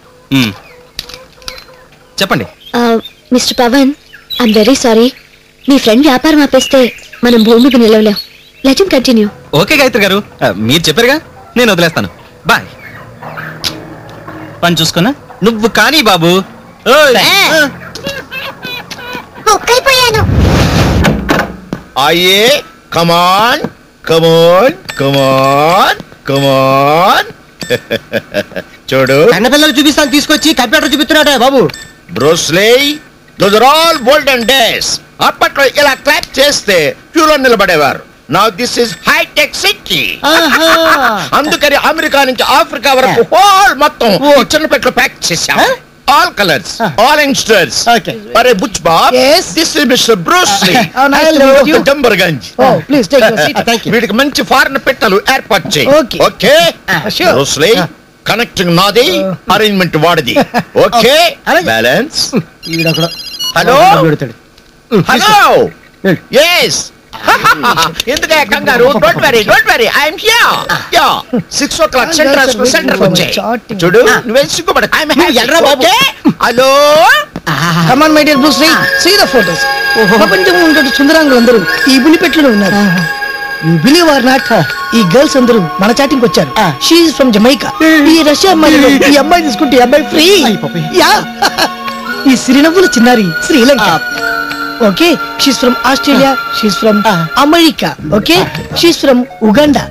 చెప్పండి. Mister Pavan, I'm very sorry. మీ ఫ్రెండ్ వ్యాపారం ఆపేస్తే మనం భూమి మీద నిలవలేం. Let him continue. Okay Gayatri garu, మీరు చెప్పారుగా, నేను వదిలేస్తాను. బాయ్. పని చూసుకున్నా నువ్వు కానీ బాబు. కుక్కైపోయాను. आइए कमान कमान कमान कमान చూడు కన్నపిల్లలు చూపిస్తాను తీసుకొచ్చి కంప్యూటర్ చూపిస్తున్నాడే బాబు. Bruce Lee those are all golden days. అప్పట్లో ఇలా క్లాప్ చేస్తే క్యూలో నిలబడేవారు. నౌ దిస్ ఇస్ హైటెక్ సిటీ. అందుకని అమెరికా నుంచి ఆఫ్రికా వరకు హోల్ మొత్తం చిన్న పెట్లు ప్యాక్ చేశాం. All colors, all youngsters. Okay. Are Butch Bob? Yes. This is Mr. Bruce Lee. Oh, nice to meet you. Dumbarganj. Oh, please take your seat. Thank you. వీడికి మంచి foreign పెట్టలు ఏర్పాటు చేయి. Okay. Okay. Sure. Bruce Lee, connecting నాది, arrangement వాడిది. Okay. Balance. ఈడొకడు. Hello. పెడతాడు. Hello. yes. ఎందుకే కంగారు? Don't worry I'm here. Yeah 6 o'clock centre వచ్చాయి. చూడు నువ్వే సిగ్గుపడ. I'm here. Okay. Hello. Come on, my dear Bruce Lee. See the photos. ప్రపంచంలో ఉన్నటువంటి సుందరాంగులందరూ ఈ బులిపెట్టులో ఉన్నారు. You believe or not, ఈ గర్ల్స్ అందరూ మన చాటింగ్ వచ్చారు. She is from Jamaica. ఈ రష్యా అమ్మాయి, ఈ అమ్మాయి తీసుకుంటే ఈ అమ్మాయి ఫ్రీ. యా. ఈ సిరినవ్వుల చిన్నారి Sri Lanka. Okay, she's from Australia, she's from America. Okay, she's from Uganda,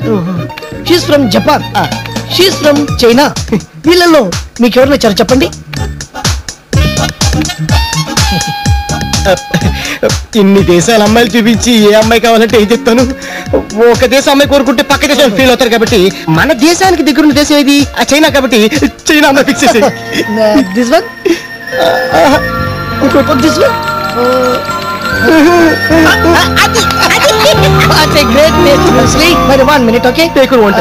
she's from Japan, she's from China. వీళ్ళలో మీకు ఎవరు నచ్చారు చెప్పండి? ఇన్ని దేశాల అమ్మాయిలు చూపించి ఏ అమ్మాయి కావాలంటే ఏం చెప్తాను. ఒక దేశం అమ్మాయి కోరుకుంటే పక్క దేశం ఫీల్ అవుతారు కాబట్టి మన దేశానికి దగ్గరున్న దేశం ఏది? చైనా. కాబట్టి చైనా అమ్మాయి ఫిక్స్ చేసి this one, this one. That's a great name, Bruce Lee. But 1 minute, okay? Take one.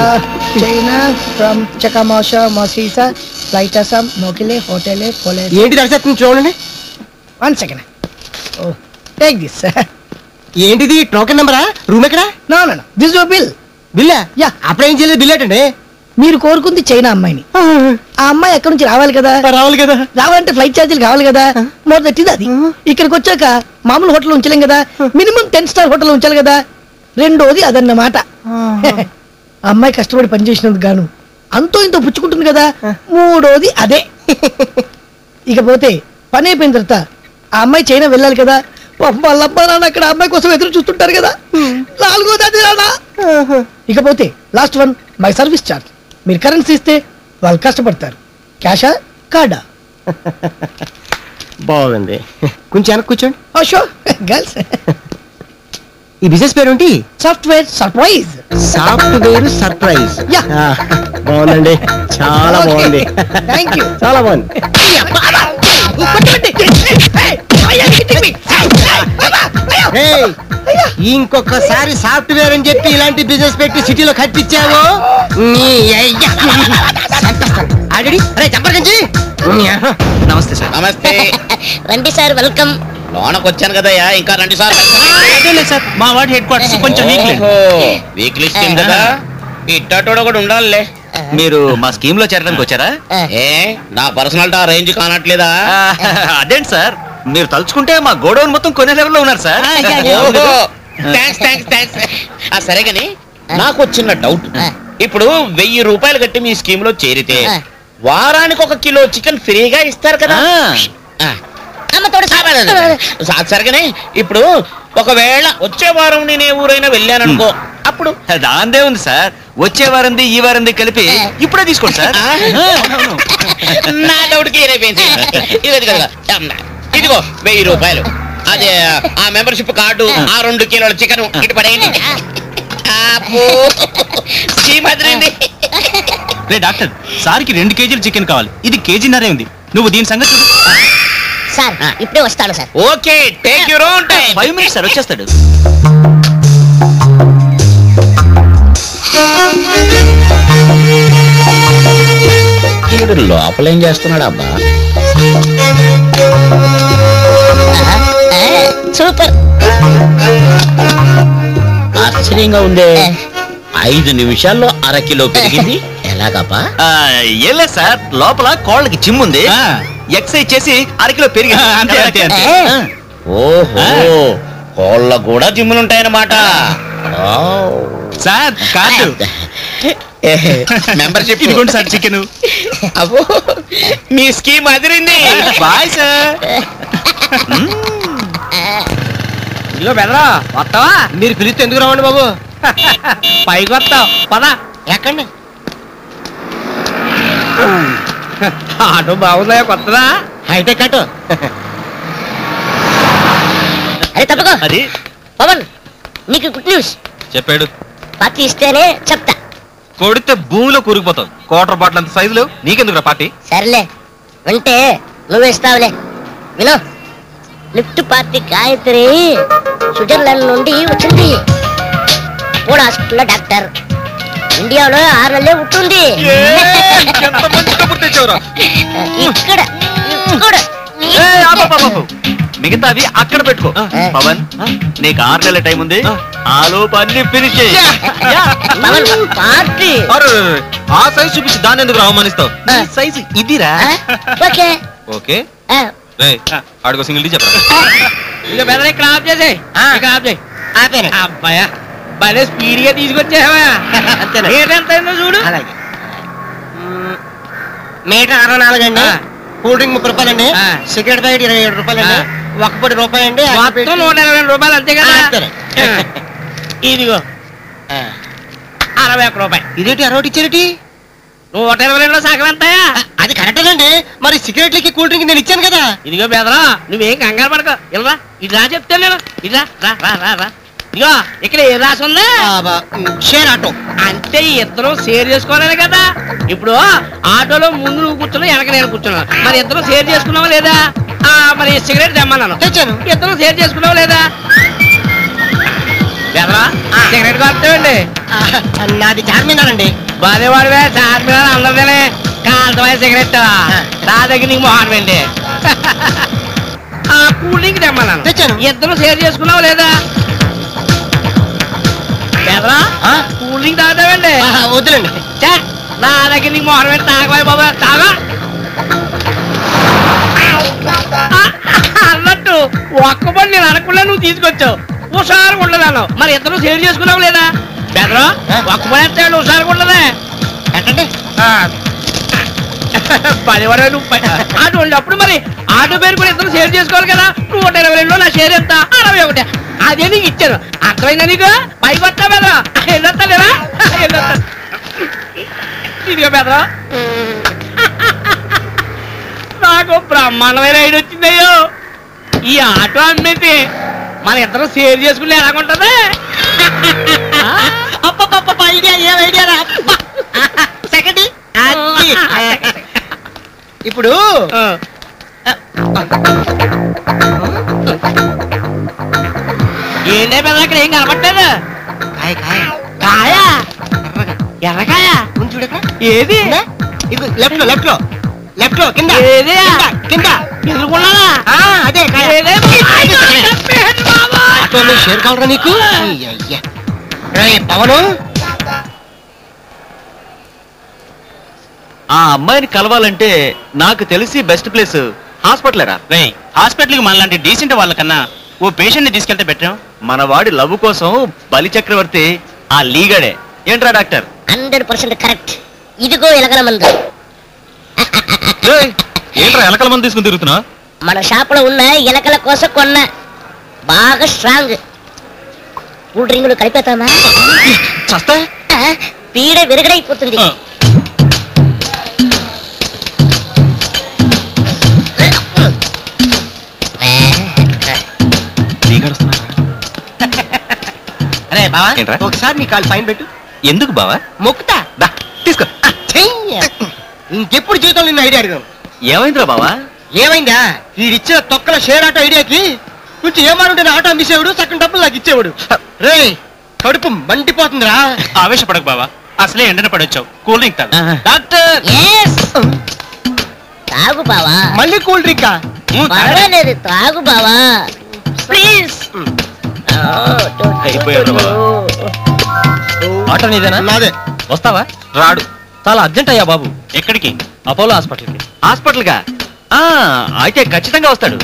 China from Chakamasha, Masisa, Flight Assam, Nokile, Hotel, Pole. ఏంటి దర్శనం చూడండి. 1 second. Oh, take this. ఏంటిది token నెంబరా? Room ఎక్కడ? No, no, no. This is your bill. Billa? Yeah. అప్పుడేం చేయలేదు. Bill ఏంటండి? మీరు కోరుకుంది చైనా అమ్మాయిని. ఆ అమ్మాయి ఎక్కడి నుంచి రావాలి కదా? రావాలంటే ఫ్లైట్ ఛార్జీలు కావాలి కదా? మొదటిది అది. ఇక్కడికి వచ్చాక మామూలు హోటల్ ఉంచలేం కదా, మినిమం 10 స్టార్ హోటల్ ఉంచాలి కదా. రెండోది అదన్నమాట. అమ్మాయి కష్టపడి పనిచేసినందుకు గాను అంతో ఇంతో పుచ్చుకుంటుంది కదా. మూడోది అదే. ఇకపోతే పని అయిపోయిన తర్వాత ఆ అమ్మాయి చైనా వెళ్ళాలి కదా. వాళ్ళ అబ్బా నాన్న అక్కడ అమ్మాయి కోసం ఎదురు చూస్తుంటారు కదా. నాలుగోది అది రానా. ఇకపోతే last one, my service charge. మీరు కరెన్సీ ఇస్తే వాళ్ళు కష్టపడతారు. క్యాషా కార్డా? బాగుంది. కొంచెం వెనక్కి కూర్చోండి. Show girls. ఈ బిజినెస్ పేరు ఏంటి? Software surprise. Software surprise. Yeah, బాగుందండి. చాలా బాగుంది. Thank you. చాలా బాగుంది. ఇంకొకసారి సాఫ్ట్వేర్ అని చెప్పి ఇలాంటి బిజినెస్ పెట్టి సిటీలో కట్టించావు. నమస్తే సార్. నమస్తే. రండి సార్, వెల్కమ్. లోనకు వచ్చాను కదయ్యా, ఇంకా రండి సార్. సార్ మా వాడి హెడ్ క్వార్టర్స్ కొంచెం వీక్లీ స్కీమ్ కదా, ఇట్టోడు కూడా ఉండాలిలే. మీరు మా స్కీమ్ లో చేరడానికి వచ్చారా? ఏ నా పర్సనాలిటీ రేంజ్ కానట్లేదా? అదేంటి సార్, మీరు తలుచుకుంటే మా గోడౌన్ మొత్తం కొనే లెవెల్లో ఉన్నారు సార్. సరే కానీ నాకు వచ్చిన డౌట్, ఇప్పుడు 1000 రూపాయలు కట్టి మీ స్కీమ్ లో చేరితే వారానికి 1 కిలో చికెన్ ఫ్రీగా ఇస్తారు కదా. సరిగానే ఇప్పుడు ఒకవేళ వచ్చే వారం నేను ఏ ఊరైనా వెళ్ళాననుకో, అప్పుడు దాందే ఉంది సార్. వచ్చే వారంది ఈ వారంది కలిపి ఇప్పుడే తీసుకోండి సార్. నా డౌట్ క్లియర్ అయిపోయింది. ఇది కదా ఇదిగో 1000 రూపాయలు. అదే ఆ మెంబర్షిప్ కార్డు, ఆ 2 కిలోల చికెన్ ఇటు పడేయండి. రే డాక్టర్, సార్కి 2 కేజీలు చికెన్ కావాలి. ఇది కేజీన్నరే ఉంది. నువ్వు దీని సంగతి చూడు. సార్ ఇప్పుడే వస్తాను sir. Okay, take your own time. 5 minutes sir, వచ్చేస్తాడు. లోపల ఏం చేస్తున్నాడు అబ్బా? సూపర్. ఆశ్చర్యంగా ఉందే. 5 నిమిషాల్లో 1/2 కిలో పెరిగింది. ఎలాగబ్బా? ఏం లేదు సార్, లోపల కోళ్ళకి జిమ్ ఉంది. ఎక్సర్సైజ్ చేసి 1/2 కిలో పెరిగింది. అంతే అంతే అంతే. ఓహో, కోళ్ళ కూడా జిమ్ములు ఉంటాయన్నమాట. సార్ కార్డు మెంబర్షిప్ ఇదిగోండి సార్ చికెన్. అబ్బో, మీ స్కీమ్ అదిరింది. Bye sir. ఇల్లు బెదరా వస్తావా? మీరు పిలిస్తే ఎందుకు రావండి బాబు? పైకి వస్తావు పదా. ఎక్కండి. ఆటో బాగుందా? కొత్తదా? Hi tech auto. అరే తప్పకో. అది పవన్, నీకు గుడ్ న్యూస్ చెప్పాడు. పార్టీ ఇస్తేనే చెప్తా. కొడితే భూమిలో కూరుకుపోతావు. క్వార్టర్ బాటిల్ అంత సైజులు నీకెందుకురా పార్టీ? సరేలే, వింటే నువ్వే ఇస్తావులే. విను, లిఫ్ట్ పార్టీ గాయత్రి స్విట్జర్లాండ్ నుండి వచ్చింది. పూడ్ హాస్పిటల్లో డాక్టర్. ఇండియాలో 6 నెలలే ఉంటుంది. ఇక్కడ మిగతావి అక్కడ పెట్టుకో. పవన్, నీకు 6 నెలల టైం ఉంది. ఆలోపు అన్ని ఫినిష్ చేయి. పార్టీ ఆ సైజు చూపించి దాన్ని ఎందుకు అవమానిస్తావు? సైజు ఇదిరా. ఓకే ఓకే, ఆడుకో సింగిల్ టీ చెప్పరా. ఇక బెదరా ఇక్కడ ఆఫ్ చేసే. ఆఫ్ చేయి. ఆపేనా? అబ్బాయా, భలే స్పీడ్ గా తీసుకొచ్చావా? ఎంత అయిందో చూడు. మీటర్ 64 అండి. కూల్ డ్రింక్ 30 రూపాయలండి. సిగరెట్ ప్యాకెట్ 27 రూపాయలండి. ఒక్కపొడి రూపాయి అండి. మొత్తం 120 రూపాయలు అంతే కదా? ఇదిగో 61 రూపాయి. ఇదేంటి 60 ఇచ్చారేటి? 122లో సగం ఎంతయా? అది కరెక్టేనండి. మరి సిగరెట్లకి కూల్ డ్రింక్ నేను ఇచ్చాను కదా. ఇదిగో బెదరా, నువ్వేం కంగారు పడక. ఇలా ఇలా చెప్తాను నేను. ఇలా రా రా రా రా. ఇదిగో ఇక్కడ ఏ రాసి ఉందా? Share auto. అంటే ఇద్దరం షేర్ చేసుకోవాలి కదా. ఇప్పుడు ఆటోలో ముందు నువ్వు కూర్చున్నావు, వెనక నేను కూర్చున్నాను. మరి ఇద్దరం షేర్ చేసుకున్నావా లేదా? మరి సిగరెట్ తెమ్మన్నాను, తెచ్చాను. ఇద్దరం షేర్ చేసుకున్నావా లేదా? బెదరా, సిగరెట్ కాపుతావండి. నాది చార్మినార్ అండి. బాధేవాడివే, చార్మినార్ అందరిదేనే. కాల్తమై సిగరెట్ నా దగ్గర నీకు మొహన్ వెండి. కూల్ డ్రింక్ తెమ్మన్నాను, తెచ్చాను. ఇద్దరం షేర్ చేసుకున్నావా లేదా? బెదరా, కూల్ డ్రింక్ తాగుతావండి. వద్దులండి. నా దగ్గర నీకు మొహన్ వెండి. తాగబాయి బాబా, తాగా. అన్నట్టు ఒక్కబడి నేను అనకుండా నువ్వు తీసుకొచ్చావు. హుషారుగా ఉండదాను. మరి ఇద్దరు షేర్ చేసుకున్నావు లేదా? బెదరా, ఒక్కబడి ఎత్తాడు, హుషారుగా ఉండదే. ఎట్టండి? పదివాడు నువ్వు అప్పుడు మరి ఆటో పేరు కూడా ఇద్దరు షేర్ చేసుకోవాలి కదా. 122లో నా షేర్ ఎంత? 61. అదే నీకు ఇచ్చాను. అర్థమైందా నీకు? పైకి వస్తా బెదరా. ఎన్నొస్తా లేదా? ఇదిగో బెదరా, నాకు బ్రహ్మాండమైన ఐడియా వచ్చిందయ్యో. ఈ ఆటో అమ్మేసి మన ఇద్దరం షేర్ చేసుకుని ఎలాగుంటది? అప్ప ఐడియా, ఏం ఐడియా రా. సెకండ్ ఇప్పుడు ఏంటే పెద్ద అక్కడ ఏం కనపట్టలేదు. కాయ కాయ కాయా? ఎర్రకాయ చూడక. ఏది? లెఫ్ట్ లో లెఫ్ట్ లో లెఫ్ట్ లో కింద. ఏది? కింద ఎదుర్కొన్నానా? అదే షేర్ కావాలరా నీకు? పవను, ఆ అమ్మాయిని కలవాలంటే నాకు తెలిసి బెస్ట్ ప్లేస్ హాస్పిటలేరా? హాస్పిటల్కి మనలాంటి డీసెంట్ వాళ్ళకన్నా ఓ పేషెంట్ ని తీసుకెళ్తే బెటర్. మన వాడి లవ్ కోసం బలి చక్రవర్తి ఆ లీగడే. ఏంట్రా డాక్టర్? 100% కరెక్ట్. ఇదిగో ఎలకల మందు. ఏంట్రా ఎలకల మందు తీసుకుని తిరుగుతున్నా? మన షాప్ లో ఉన్న ఎలకల కోసం కొన్న. బాగా స్ట్రాంగ్. కూల్ డ్రింకులు కలిపేతామా? చస్తా పీడ విరగడైపోతుంది. అరే బావా ఏంట్రా? ఒకసారి నీ కాలు పైన పెట్టు. ఎందుకు బావా? మొక్కుతా తీసుకో. చెయ్య. ఇంకెప్పుడు జీవితంలో నిన్ను ఐడియా అడిగాను. ఏమైందిరా బావా? ఏమైందా? వీడిచ్చిన తొక్కల షేర్ ఆటో ఐడియాకి కొంచెం ఏమానుంటే ఆటో అమ్మేసేవాడు, సగం డబ్బులు నాకు ఇచ్చేవాడు. రే కడుపు మండిపోతుందిరా. ఆవేశపడకు బావా, అసలే ఎండన పడొచ్చావు. కూల్ డ్రింక్ తాగు. డాక్టర్ తాగు బావా. మళ్ళీ కూల్ డ్రింకా? పర్వాలేదు తాగు బావా ప్లీజ్. అయిపోయాడు బావా. ఆటో నీదేనా? నాదే. వస్తావా? రాడు. చాలా అర్జెంట్ అయ్యా బాబు. ఎక్కడికి? అపోలో హాస్పిటల్కి. హాస్పిటల్గా? అయితే ఖచ్చితంగా వస్తాడు.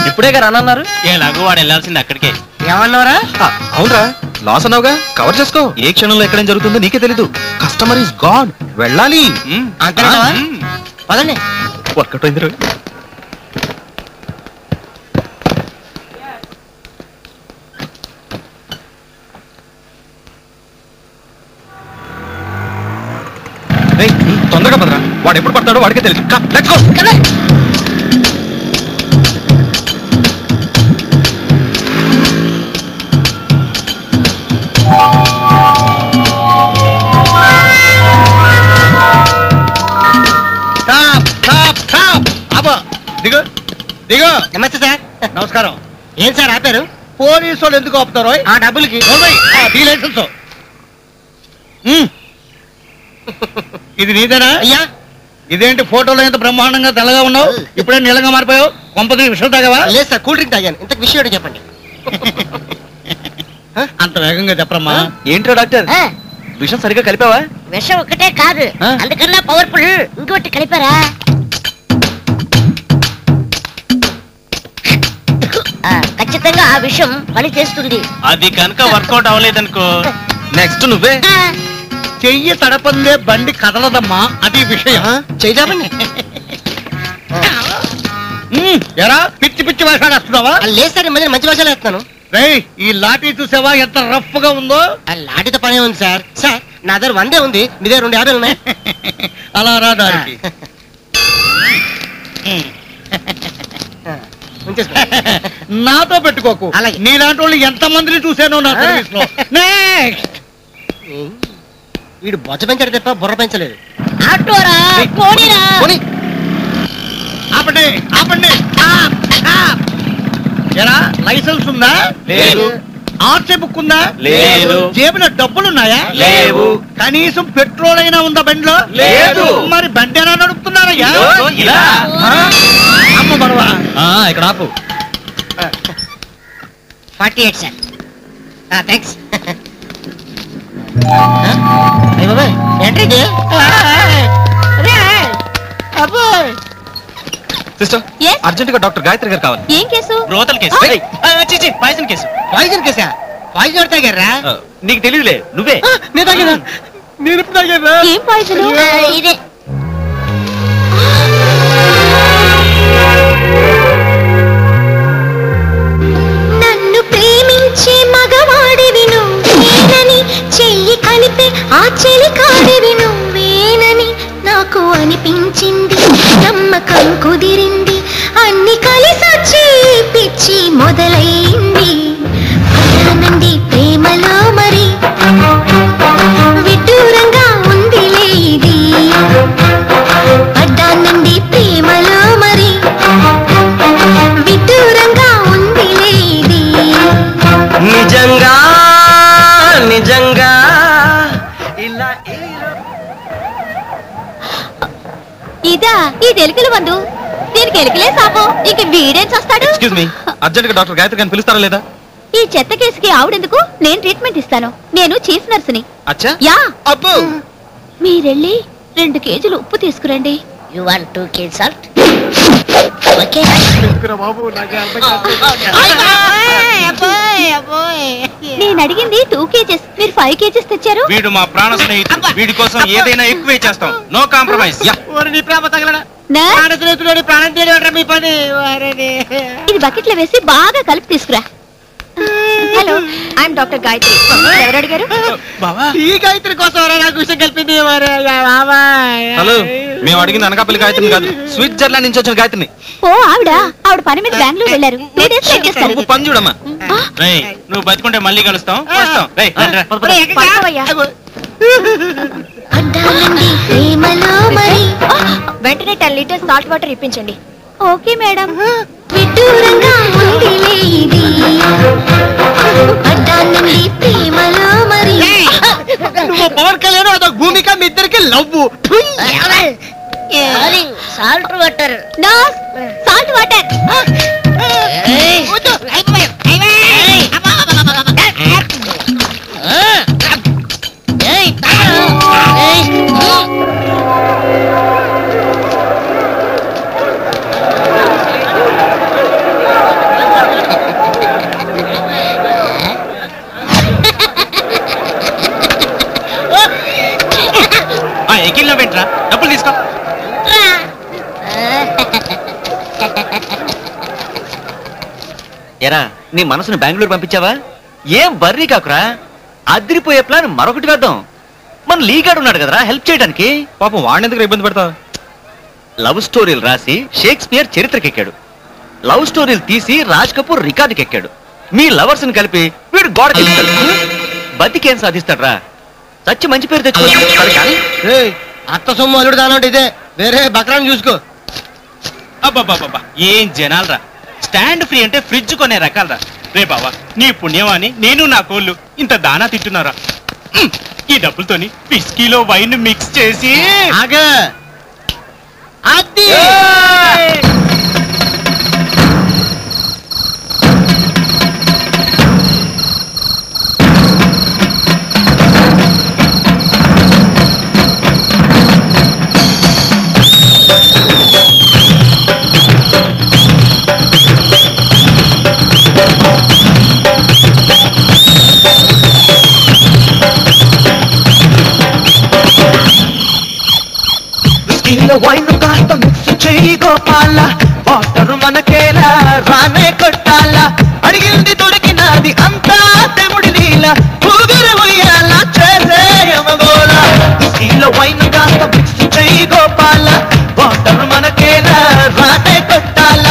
ఇప్పుడే గారు అన్నారు. ఎలాగో వాడు వెళ్ళాల్సింది అక్కడికే. ఏమన్నారా? అవునరా, లాస్ అన్నావుగా, కవర్ చేసుకో. ఏ క్షణంలో ఎక్కడేం జరుగుతుందో నీకే తెలీదు. Customer is God. వెళ్ళాలి. అంతేనా? పదండి. వర్కౌట్ అయింది. తొందరగా పదరా, వాడు ఎప్పుడు పడతాడో వాడికే తెలుసు. Let's go. దిగు దిగు. నమస్తే సార్. నమస్కారం. ఏం సార్ ఆపారు? పోలీసు వాళ్ళు ఎందుకు ఆపుతారో? ఆ డబ్బులకి లైసెన్స్. ఇది నీదేనా? అయ్యా. ఇదేంటి ఫోటోలో ఎంత బ్రహ్మాండంగా తెల్లగా ఉన్నావు, ఇప్పుడే నీళ్ళగా మారిపోయావు. కొంపది విషయం తాగావా? లేదు సార్, కూల్ డ్రింక్ తాగాను. ఇంతకు విషయం ఏంటో చెప్పండి. అంత వేగంగా చెప్పరమ్మా. ఏంట్రా డాక్టర్, విషయం సరిగ్గా కలిపావా? విషం ఒక్కటే కాదు, అందుకన్నా పవర్ఫుల్ ఇంకోటి కలిపారా? ఖచ్చితంగా ఆ విషయం పని చేస్తుంది. అది కనుక వర్కౌట్ అవ్వలేదనుకో నెక్స్ట్ నువ్వే. చెయ్యి తడపందే బండి కదలదమ్మా, అది విషయం. చేయదామండి. ఎరా పిచ్చి పిచ్చి వేషాలు వేస్తున్నావా? లేదు సార్, మధ్య మంచి భాషలు వేస్తున్నాను. రేయ్, ఈ లాఠీ చూసావా ఎంత రఫ్ గా ఉందో? ఆ లాఠీతో పనే ఉంది సార్. సార్ నా దగ్గర 100 ఉంది, మీ దగ్గర 250 ఉన్నాయి. అలా రా దానికి. నాతో పెట్టుకోకు. నీలాంటి వాళ్ళు ఎంత మందిని చూశానో నా సర్వీస్ లో. నెక్స్ట్. వీడు బొచ్చ పెంచాడు తప్ప బుర్ర పెంచలేదు. ఆటోరా పోనీరా. ఆపండి ఆపండి. ఎరా లైసెన్స్ ఉందా? లేదు. ఆర్సీ బుక్ ఉందా? లేదు. జేబులో డబ్బులున్నాయా? లేవు. కనీసం పెట్రోల్ అయినా ఉందా బండిలో? లేదు. మరి బండి ఎలా నడుపుతున్నారయ్యా? అమ్మ బడవా. ఇక్కడ ఆపు. 48 సార్. థ్యాంక్స్. ఏంటి సిస్టర్, అర్జెంట్ గా డాక్టర్ గాయత్రి గారు కావాలి. ఏం కేసు? రోతల్ కేసు. Poison case. పాయిజన్ కేసా? పాయిజన్ ఎవరు తాగారా? నీకు తెలియదులే, నువ్వే. నేను తాగారా? నేను ఎప్పుడు తాగారా? ఏం పాయిజన్? ఇదే. నన్ను ప్రేమించే మగవాడివి నువ్వేనని, చెయ్యి కలిపే ఆ చెలికాడివి నువ్వేనని నాకు అనిపించింది. నమ్మకం కుదిరింది, అన్ని కలిసొచ్చి పిచ్చి మొదలైంది. పడ్డానండి ప్రేమలో మరి, విడ్డూరంగా ఉందిలే ఇది. పడ్డానండి ప్రేమలో మరి, విడ్డూరంగా ఉందిలే ఇది. నిజంగా నిజంగా ఇలా ఇదా ఇది ఎలుకల మందు, దీనికి ఎలుకలే సాపం. ఇక వీడేం చేస్తాడు? ఎక్స్క్యూజ్ మీ, అర్జెంట్ గా డాక్టర్ గాయత్రి గారిని పిలుస్తారా లేదా? ఈ చెత్త కేసుకి ఆవిడెందుకు? నేను ట్రీట్మెంట్ ఇస్తాను. నేను చీఫ్ నర్సుని. అచ్చా. యా. అబ్బో. మీరెళ్ళి 2 కేజీలు ఉప్పు తీసుకురండి. You want 2 kg salt? Okay. నేను అడిగింది 2 కేజెస్, మీరు 5 కేజెస్ తెచ్చారు. వీడు మా ప్రాణ స్నేహితుడు, వీడి కోసం ఏదైనా ఎక్కువే చేస్తాం. No compromise. నీ ప్రేమ తగలడా? ప్రాణం తీయడం మీ పని. ఇది బకెట్లో వేసి బాగా కలిపి తీసుకురా. Hello, I'm doctor Gayatri. ఎవరు అడిగారు? ఈ గాయత్రి కోసం నాకు విషయం కలిపింది. హలో, మేము అడిగింది అనకాపల్లి గాయత్రిని కాదు, స్విట్జర్లాండ్ నుంచి వచ్చిన గాయత్రిని. ఓ ఆవిడ పని మీద బెంగళూరు వెళ్ళారు. 2 days వెయిట్ చేస్తారు. నువ్వు పని చూడమ్మా. నువ్వు బతికుంటే మళ్ళీ కలుస్తాం. వెంటనే 10 లీటర్స్ సాల్ట్ వాటర్ ఇప్పించండి. Okay madam. విడ్డూరంగా ఉందిలే ఇది అడ్డానండి ప్రేమలో మరి. నువ్వు పవన్ కళ్యాణ్ అదొక భూమిక, మీ ఇద్దరికి love. Salt water. Salt water. ఎక్కిల్లో పెట్టరా, డబ్బులు తీసుకో. ఎరా, నీ మనసును బెంగళూరు పంపించావా? ఏం బర్రీ కాకురా, అదిరిపోయే ప్లాన్ మరొకటి వేద్దాం. మన లీగాడు ఉన్నాడు కదరా హెల్ప్ చేయడానికి. పాపం వాడిని ఎందుకు ఇబ్బంది పెడతావు? లవ్ స్టోరీలు రాసి షేక్స్పియర్ చరిత్రకెక్కాడు. లవ్ స్టోరీలు తీసి రాజ్ కపూర్ రికార్డుకి ఎక్కాడు. మీ లవర్స్ ని కలిపి వీడు గోడకి ఎక్కుతాడు. బతికేం సాధిస్తాడ్రా? చచ్చి మంచి పేరు తెచ్చుకోవాలి కానీ. అత్త సొమ్ము అల్లుడు దానంటే ఇదే, వేరే బక్రాన్ని చూసుకో. అబ్బాబాబా, ఏం జనాలరా! స్టాండ్ ఫ్రీ అంటే ఫ్రిడ్జ్ కొనే రకాలరా. రే బావా, నీ పుణ్యమాని నేను నా కోళ్ళు ఇంత దానా తింటున్నారా? ఈ డబ్బులతోని విస్కీలో వైన్ మిక్స్ చేసి వైన్ కాస్త మిక్స్ చెయ్యి గోపాల, వాటరు మనకేలా రానే కొట్టాల, అడిగింది దొరికినది అంతా తెముడి నీల, ఊగురు ఉయ్యాల చేసే యమగోళ. స్కీలో వైన్ కాస్త మిక్స్ చెయ్యి గోపాల, వాటరు మనకేలా రానే కొట్టాల,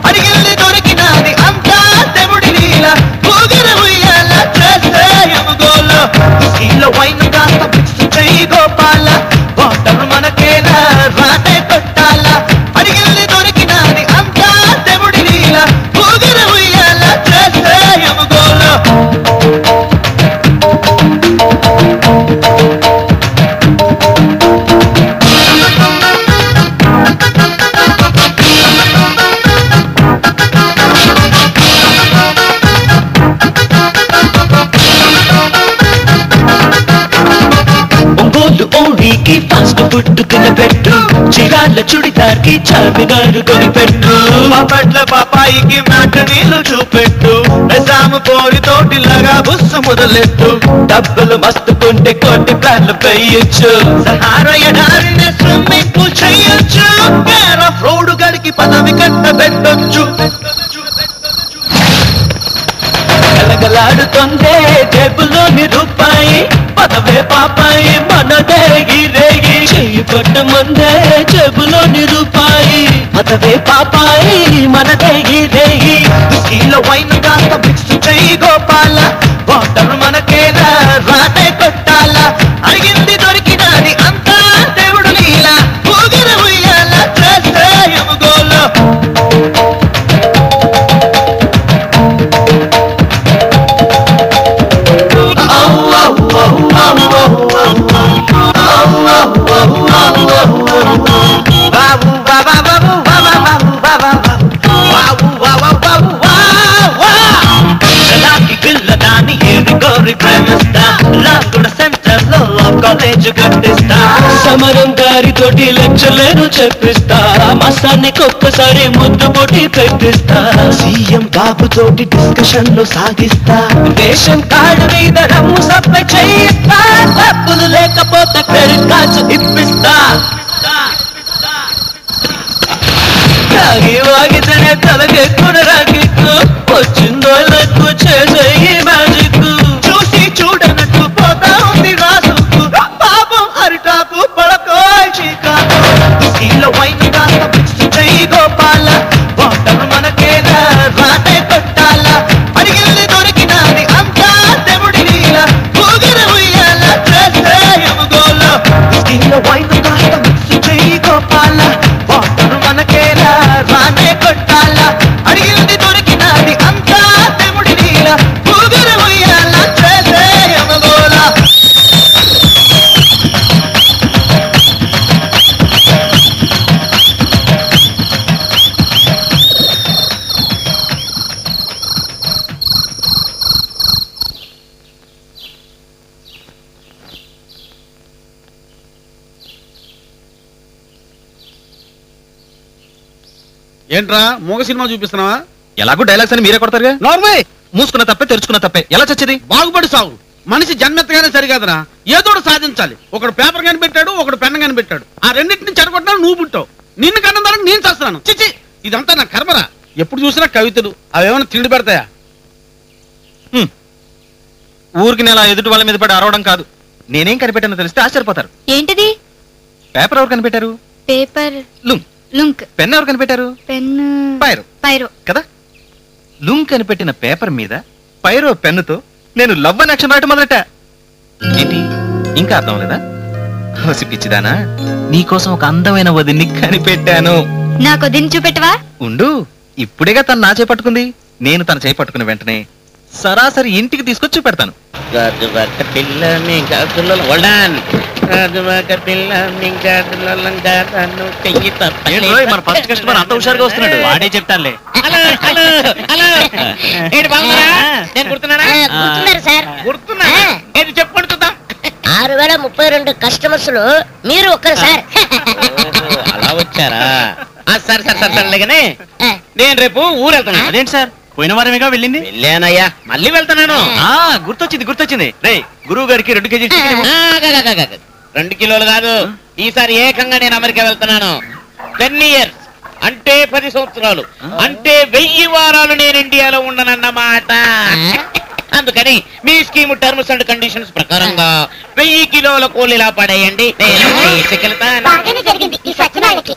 అడిగింది దొరికినది అంతా తెముడి నీల, ఊగురు ఉయ్యాల చేసే యమగోళ. స్కీలో వైన్ కాస్త మిక్స్ చెయ్యి గోపాల, వాటరు మనకేలా రానే కొట్టాల, అడిగింది దొరికినది అంతా తెముడి నీల, ఊగిరి ఉయ్యాల చేసే యమగోళ. ఒంగోలు ఓడికి ఫాస్ట్ ఫుడ్ తినబెట్టు, చిరాళ్ళ చుడిదార్కి చార్మినారు కొనిపెట్టు, మా పట్ల పాపాయికి మాట నీళ్లు చూపెట్టు, నిజాము పోరి తోటిలాగా బుస్సు మొదలెట్టు, డబ్బులు మస్తుకుంటే కోటి ప్లాన్లు పెయ్యొచ్చు, సహారా ఎడారిని స్విమ్మింగ్ పూల్ చెయ్యొచ్చు, కేర్ ఆఫ్ రోడ్డు గడికి పదవి కట్టబెట్టొచ్చు. గలగలాడుతుందే జేబులోని రూపాయి, పదవే పాపాయి మనదే గిరేగి, చెయ్యి పట్ట ముందే జేబులోని రూపాయి, పదవే పాపాయి మనదే గిరేగి. స్కీలో వైన్ కాస్త మిక్స్ చెయ్యి గోపాల, వాటర్ మనకేనా రానే కొట్టాల, అడిగింది దొరికినది అంతా దేవుడు నీల, ఊగిరి ఉయ్యాల చేసే యమగోళ. పిల్లదాన్ని ఏది కోరి ప్రేమిస్తా, లాగుడ సెంటర్ లో కాలేజ్ కట్టిస్తా, సమరం గారితోటి లెక్చర్లను చెప్పిస్తా, మసానికి ఒక్కసారి ముద్దు పొట్టి పెట్టిస్తా, సీఎం బాబుతోటి డిస్కషన్ లో సాగిస్తా, రేషన్ కార్డు మీద రమ్ము సప్లై చేయిస్తా, డబ్బులు లేకపోతే క్రెడిట్ కార్డ్స్ ఇప్పిస్తా, తాగి వాగితేనే తలకెక్కున రాకెక్కు, వచ్చిందో లెక్కు చేసే ఈ మ్యాజిక్, ఊగిరి ఉయ్యాల చేసే యమగోళ. ఏంట్రా మూగ సినిమా చూపిస్తున్నావా? ఎలాగో డైలాగ్స్ అని మీరే కొడతారుగా. నార్మల్ మూసుకున్న తప్పే తెరుచుకున్న తప్పే. ఎలా చచ్చేది? బాగుపడి సాగు. మనిషి జన్మెత్తగానే సరికాదరా, ఏదో ఒకటి సాధించాలి. ఒకడు పేపర్ కనిపెట్టాడు, ఒకడు పెన్ కనిపెట్టాడు. ఆ రెండింటిని చెడగొట్టాను నువ్వు పుట్టావు. నిన్ను కన్నదానికి నేను చేస్తున్నాను. చిచి, ఇదంతా నా కర్మరా. ఎప్పుడు చూసినా కవితలు, అవేమైనా తిండి పెడతాయా? ఊరికి నెల ఎదుటి వాళ్ళ మీద పడి అరవడం కాదు. నేనేం కనిపెట్టానో తెలిస్తే ఆశ్చర్యపోతారు. ఏంటిది? పేపర్ ఎవరు కనిపెట్టారు? పేపర్ లుంక్. లుంక్. పెన్ ఎవరు కనిపెట్టారు? Pen pyro. పైరో కదా. లుంక్ కనిపెట్టిన పేపర్ మీద పైరో పెన్నుతో నేను లవ్ అని అక్షరం రాయటం మొదలెట్టా. ఏంటి ఇంకా అర్థం లేదా? పిచ్చిదానా, నీకోసం ఒక అందమైన వదిన్ని కనిపెట్టాను. నాకు దీన్ని చూపెట్టవా? ఉండు, ఇప్పుడేగా తను నా చేపట్టుకుంది. నేను తన చేపట్టుకున్న వెంటనే సరాసరి ఇంటికి తీసుకొచ్చి చూపెడతాను. మన ఫస్ట్ కస్టమర్ అంత హుషారుగా వస్తున్నాడు. వాడే చెప్తానులే. గుర్తున్నారు సార్? చెప్పండి చూద్దాం. 6032 కస్టమర్స్ లో మీరు ఒక్కరు సార్. అలా వచ్చారా? సరే సరే సరే సరేగానే నేను రేపు ఊరు వెళ్తాను. అదేంటి సార్, పోయిన వారమేగా వెళ్ళింది? వెళ్ళానయ్యా, మళ్ళీ వెళ్తున్నాను. గుర్తొచ్చింది. రే, గురువు గారికి 2 కేజీలు 2 కిలోలు కాదు, ఈసారి ఏకంగా నేను అమెరికా వెళ్తున్నాను. 10 years అంటే 10 సంవత్సరాలు అంటే 1000 వారాలు నేను ఇండియాలో ఉండనన్నమాట. అందుకని మీ స్కీమ్ టర్మ్స్ అండ్ కండిషన్స్ ప్రకారంగా 1000 కిలోల కోళ్ళిలా పడేయండి. బాగానే జరిగింది ఈ సత్యనారాయణకి.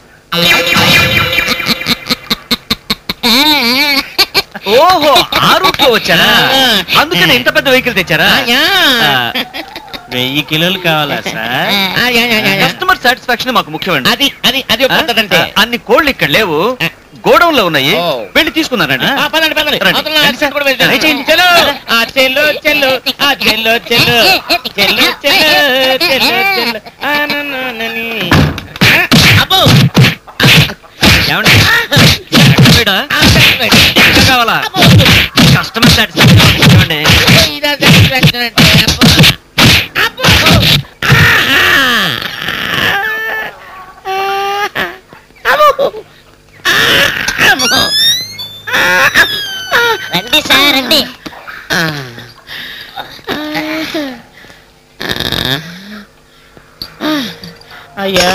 ఓహో, ఆ రూట్ లో వచ్చారా? అందుకని ఇంత పెద్ద వెహికల్ తెచ్చారా? 1000 కిలోలు కావాలా సార్? కస్టమర్ సాటిస్ఫాక్షన్ మాకు ముఖ్యమండి. అది అది అది ఒప్పుకుంటదంటే. అన్ని కోళ్ళు ఇక్కడ లేవు, గోడౌన్ లో ఉన్నాయి. వెళ్ళి తీసుకున్నారండి. పదండి పదండి. రండి. అవతల నా అసిస్టెంట్ కూడా వెళ్తాడు. చెల్లు ఆ చెల్లు చెల్లు ఆ చెల్లు చెల్లు చెల్లు చెల్లు చెల్లు చెల్లు అబ్బో ఏమండి కావాలా? కస్టమర్ సాటిస్ఫాక్షన్ అండి. రండి సార్ రండి. అయ్యా,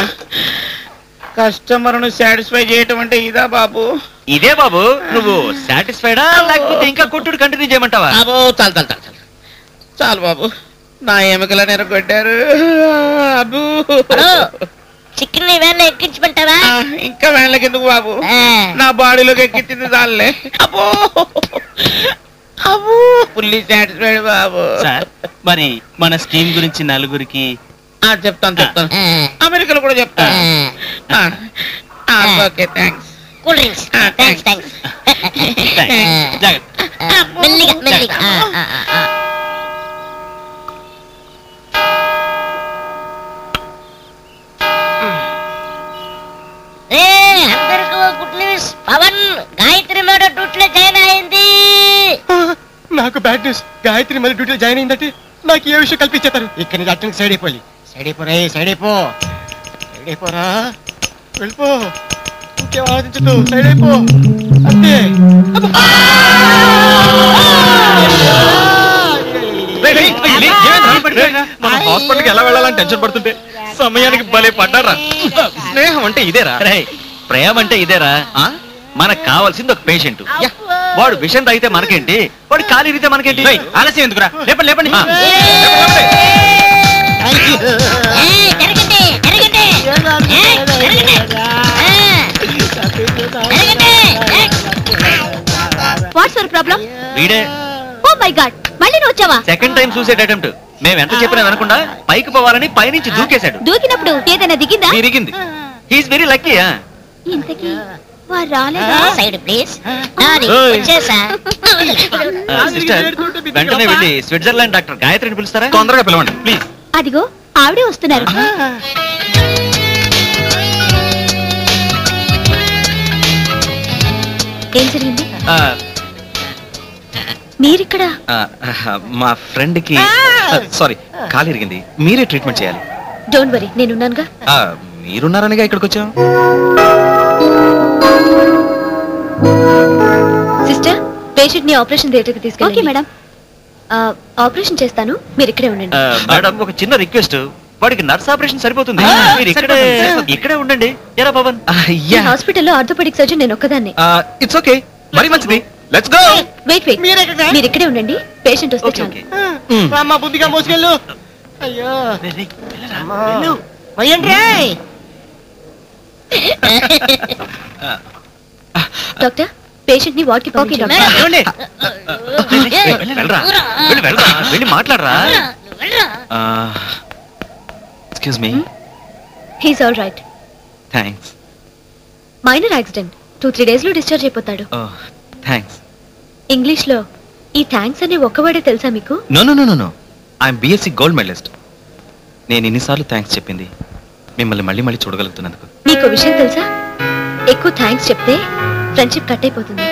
కస్టమర్ ను సాటిస్ఫై చేయటం అంటే ఇదా బాబు? ఇదే బాబు. నువ్వు సాటిస్ఫైడా లేకపోతే ఇంకా కొట్టుడు కంటిన్యూ చేయమంటావా? బాబు చాలు చాలు చాలు చాలు చాలు బాబు, నా ఎముకల నెరగొట్టారు. అబ్బు, చికెన్ ని వ్యాన్ ఎక్కించమంటావా? ఇంకా వ్యాన్లకి ఎందుకు బాబు, నా బాడీలోకి ఎక్కించింది చాలే. అబ్బో అబ్బో, ఫుల్లీ సాటిస్ఫైడ్ బాబు. సార్, మరి మన స్కీమ్ గురించి నలుగురికి చెప్తాను చెప్తాను, అమెరికాలో కూడా చెప్తాను. Okay, thanks. Cool drinks. Thanks thanks. మెల్లిగా మెల్లిగా. అందరికీ good news. Pavan Gayatri madam డ్యూటీలో జాయిన్ అయింది. నాకు బ్యాడ్ న్యూస్. గాయత్రి మళ్ళీ డ్యూటీలో జాయిన్ అయిందంటే నాకు ఏ విషయం కల్పించేస్తారు. ఇక్కడ నుంచి అటు సైడ్ అయిపోయి. సైడ్ అయిపోరా, సైడ్ అయిపో, సైడ్ అయిపోరా, వెళ్ళిపో. ఇంకేం ఆలోచించదు, సైడ్ అయిపో అంతే. మన హాస్పిటల్కి ఎలా వెళ్ళాలని టెన్షన్ పడుతుంటే సమయానికి భలే పడ్డారా. స్నేహం అంటే ఇదేరా, ప్రేమ అంటే ఇదేరా. మనకు కావాల్సింది ఒక పేషెంట్. వాడు విషయం తాగితే మనకేంటి, వాడు ఖాళీ ఇరిగితే మనకేంటి. ఆలస్యం ఎందుకురా, లేపండి లేపండి. What's your problem? వీడే. ఓ మై గాడ్, మళ్ళీ నువ్వు వచ్చావా? Second time suicide attempt. మేము ఎంత చెప్పినా అనకుండా పైకి పోవాలని పైనుంచి దూకేశాడు. దూకినప్పుడు ఏదైనా దిగిందా? దిగింది. He's very lucky. ఇంతకీ సైడ్ ప్లీజ్ వెంటనే వెళ్ళి స్విట్జర్లాండ్ డాక్టర్ గాయత్రిని పిలుస్తారా? తొందరగా పిలవండి ప్లీజ్. అదిగో ఆవిడే వస్తున్నారు. ఏం జరిగింది? మీరిక్కడ? మా ఫ్రెండ్ కి సారీ కాలు ఇరిగింది, మీరే ట్రీట్మెంట్ చేయాలి. డోంట్ వరీ, నేనున్నానుగా. మీరున్నారనిగా ఇక్కడికి వచ్చాం. సిస్టర్, పేషెంట్ ని ఆపరేషన్ థియేటర్ కి తీసుకెళ్ళండి. Okay madam. ఆపరేషన్ చేస్తాను, మీరు ఇక్కడే ఉండండి. మేడం ఒక చిన్న రిక్వెస్ట్, వాడికి నర్స్ ఆపరేషన్ సరిపోతుంది, మీరు ఇక్కడే ఉండండి. ఎరా పవన్? హాస్పిటల్లో ఆర్థోపెడిక్ సర్జన్ నేను ఒక్కదాన్ని. ఇట్స్ ఓకే, మరి మంచిది. Let's go. వెయిట్ వెయిట్, మీరు ఇక్కడే ఉండండి, పేషెంట్ వస్తే చాలు. అమ్మా బుద్ధిగా మోసుకెళ్ళు. అయ్యో డాక్టర్, పేషెంట్ ని వార్డ్ కి పంపించండి. వెళ్ళి మాట్లాడరా. Excuse me. He's all right. Thanks. Minor accident, 2-3 days లో డిశ్చార్జ్ అయిపోతాడు. థ్యాంక్స్. ఇంగ్లీష్ లో ఈ థ్యాంక్స్ అనే ఒక్క వర్డే తెలుసా మీకు? No no no no, I'm BSc gold medalist. నేను ఇన్నిసార్లు థ్యాంక్స్ చెప్పింది మిమ్మల్ని మళ్ళీ మళ్ళీ చూడగలుగుతున్నందుకు. మీకు విషయం తెలుసా, ఎక్కువ థ్యాంక్స్ చెప్తే ఫ్రెండ్షిప్ కట్ అయిపోతుంది.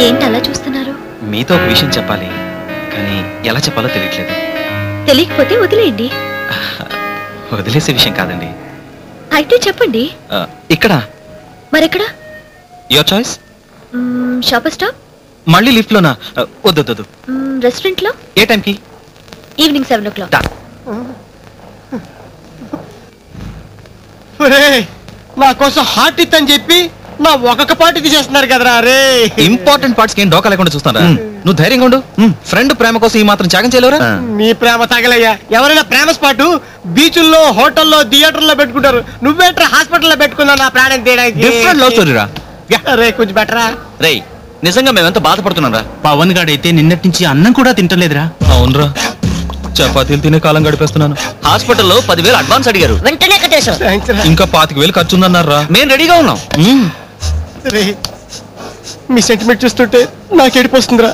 ఏంటి అలా చూస్తున్నారు? మీతో ఒక విషయం చెప్పాలి, కానీ ఎలా చెప్పాలో తెలియట్లేదు. తెలియకపోతే వదిలేయండి. వదిలేసే విషయం కాదండి. అయితే చెప్పండి. ఇక్కడ. మరెక్కడ? Your choice. Shopper Stop. మళ్ళీ లిఫ్ట్ లోనా? వద్దు. రెస్టారెంట్ లో. ఏ టైంకి? Evening 7 o'clock. నా కోసం హార్ట్ ఇత్ అని చెప్పి నా ఒక్కొక్క పార్టీ తీసేస్తున్నారు కదరా. రే ఇంపార్టెంట్ పార్ట్స్ కి డోకా లేకుండా చూస్తారా? నువ్వు ధైర్యంగా ఉండు. ఫ్రెండ్ ప్రేమ కోసం ఈ మాత్రం త్యాగం చేయలేవురా? నీ ప్రేమ తగలయ్యా. ఎవరైనా ప్రేమ స్పాటు బీచుల్లో, హోటల్లో, థియేటర్లో పెట్టుకుంటారు. నువ్వేంట్రా హాస్పిటల్లో పెట్టుకున్నావు నా ప్రాణం తీయడానికి? డిఫరెంట్ లవ్ స్టోరీ రా. రే కొంచెం బెటరా. రేయ్ నిజంగా మేమెంత బాధపడుతున్నాం రా. పవన్ గాడైతే నిన్నటి నుంచి అన్నం కూడా తింటలేదురా. అవునరా, చపాతీలు తినే కాలం గడిపేస్తున్నాను. హాస్పిటల్లో 10,000 అడ్వాన్స్ అడిగారు. వెంటనే కట్టేశాం. ఇంకా 25,000 ఖర్చు ఉందన్నారా. మేము రెడీగా ఉన్నాం. రే మీ సెంటిమెంట్ చూస్తుంటే నాకు ఏడిపోస్తుందిరా.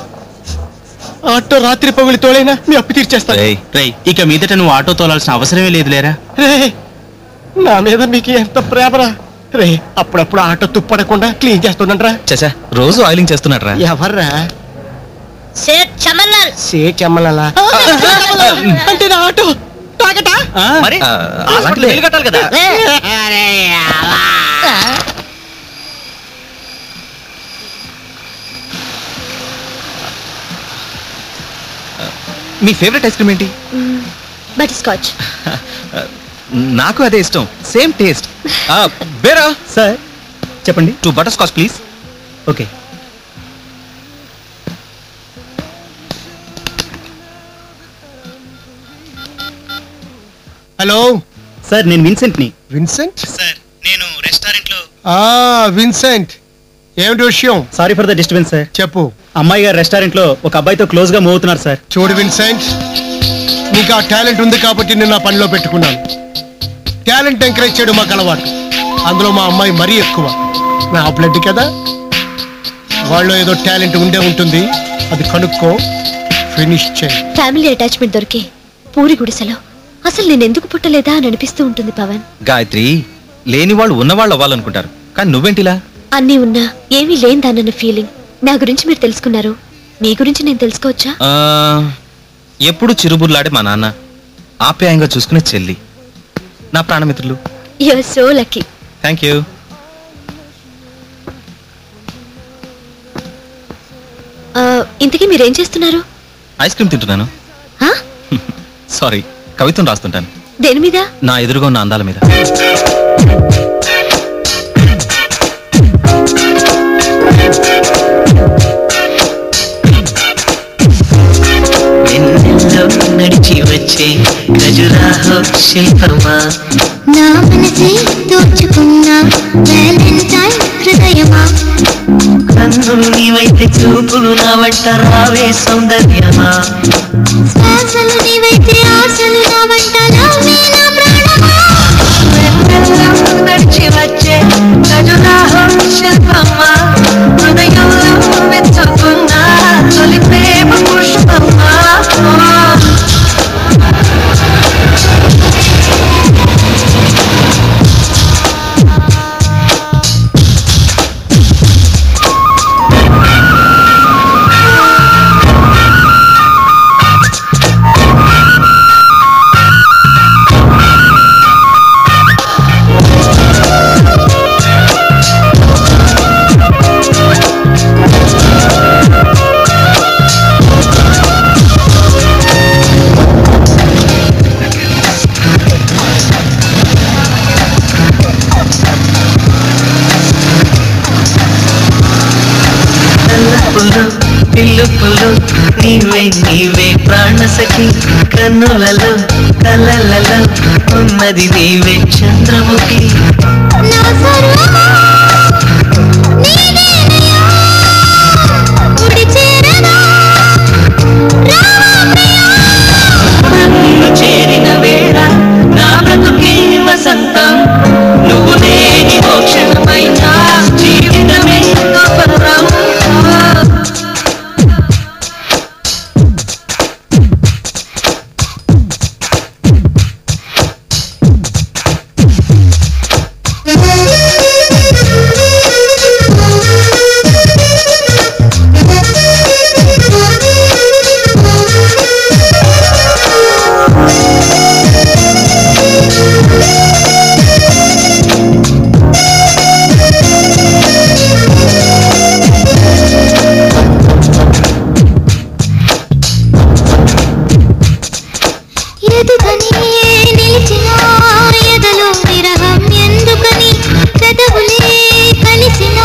ఆటో రాత్రి పగులి తోలైనా మీ అప్పు తీర్చేస్తా. రేయ్ ఇక మీదట నువ్వు ఆటో తోలాల్సిన అవసరమే లేదులేరా. రే నా మీద మీకు ఎంత ప్రేమరా. రే అప్పుడప్పుడు ఆటో తుప్పడకుండా క్లీన్ చేస్తుండంట్రా. చచ్చా, రోజు ఆయిలింగ్ చేస్తున్నారా? ఎవర్రా? సేట్ చమల్లాల్. సేట్ చమల్లాలా అంటే నా ఆటో తాగటా? మరి అలాంటి బిల్లు కట్టాలి కదా. మీ ఫేవరెట్ ఐస్ క్రీమ్ ఏంటి? Butter scotch. నాకు అదే ఇష్టం, సేమ్ టేస్ట్. బేరా సార్ చెప్పండి. 2 butter scotch please. Okay. Hello sir, నేను విన్సెంట్ని. విన్సెంట్ సార్, నేను రెస్టారెంట్ లో. విన్సెంట్, ఏమిటి విషయం? Sorry for the disturbance sir. చెప్పు. అమ్మాయి గారు రెస్టారెంట్ లో ఒక అబ్బాయితో క్లోజ్ గా మూవ్ అవుతున్నారు సార్. చూడు విన్సెంట్, నీకు ఆ టాలెంట్ ఉంది కాబట్టి నేను నా పనిలో పెట్టుకున్నాను. టాలెంట్ ఎంకరేజ్ చేయడం మాకు అలవాటు. అందులో మా అమ్మాయి మరీ ఎక్కువ. నా బ్లడ్ కదా, వాళ్ళు ఏదో టాలెంట్ ఉండే ఉంటుంది. అది కనుక్కో, ఫినిష్ చేయి. ఫ్యామిలీ అటాచ్మెంట్ దొరికి పూరి గుడిసెలో అసలు నేను ఎందుకు పుట్టలేదా అని అనిపిస్తూ ఉంటుంది పవన్. గాయత్రి, లేని వాళ్ళు ఉన్నవాళ్ళు అవ్వాలనుకుంటారు, కానీ నువ్వేంటిలా? అన్నీ ఉన్నా ఏమీ లేనిదానన్న ఫీలింగ్. నా గురించి మీరు తెలుసుకున్నారు, మీ గురించి నేను తెలుసుకోవచ్చా? ఎప్పుడు చిరుబుర్లాడే మా నాన్న, ఆప్యాయంగా చూసుకునే చెల్లి, నా ప్రాణమిత్రులు. You are so lucky. Thank you. ఇంతకీ మీరేం చేస్తున్నారు? ఐస్ క్రీమ్ తింటున్నాను. సారీ, కవిత్వం రాస్తుంటాను. దేని మీద? నా ఎదురుగా ఉన్న అందాల మీద. నడిచి వచ్చే ఖజురాహో శిల్పమా, నా మనసే దోచుకున్న వ్యాలంటైన్ హృదయమా, కన్నులు నీవైతే చూపులు నా వంట రావే సౌందర్యమా, శ్వాసలు నీవైతే ఆశలు నా వంట నవ్వే నా ప్రాణమా, నడిచి వచ్చే ఖజురాహో నీవే నీవే ప్రాణసఖి కన్నులలో కలలలో ఉన్నది నీవే చంద్రముఖి నా సర్వమా నీవేనయ్యా ఉడి చేరనా రావా ప్రియా నన్ను చేరిన వేళ నా బ్రతుకే వసంతం నువ్వు లేని ఓ క్షణమైన జీవితమే గోపరం ఎదుగని నిలిచిన ఎదలో విరహం ఎందుకని పెదవులే కలిసిన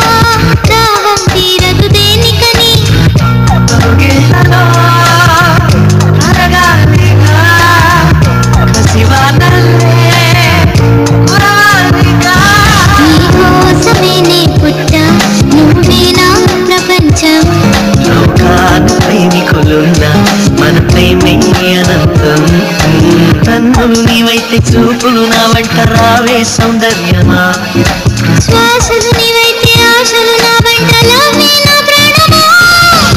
దాహం తీరదు దేనికని నీకోసమే నే పుట్టా నువ్వే నా ప్రపంచం లోకాను ప్రేమికులున్న మన ప్రేమే అనంతం కన్నులు నీవైతే చూపులు నా వంట రావే సౌందర్యమా శ్వాసలు నీవైతే ఆశలు నా వంటలో నా ప్రాణమా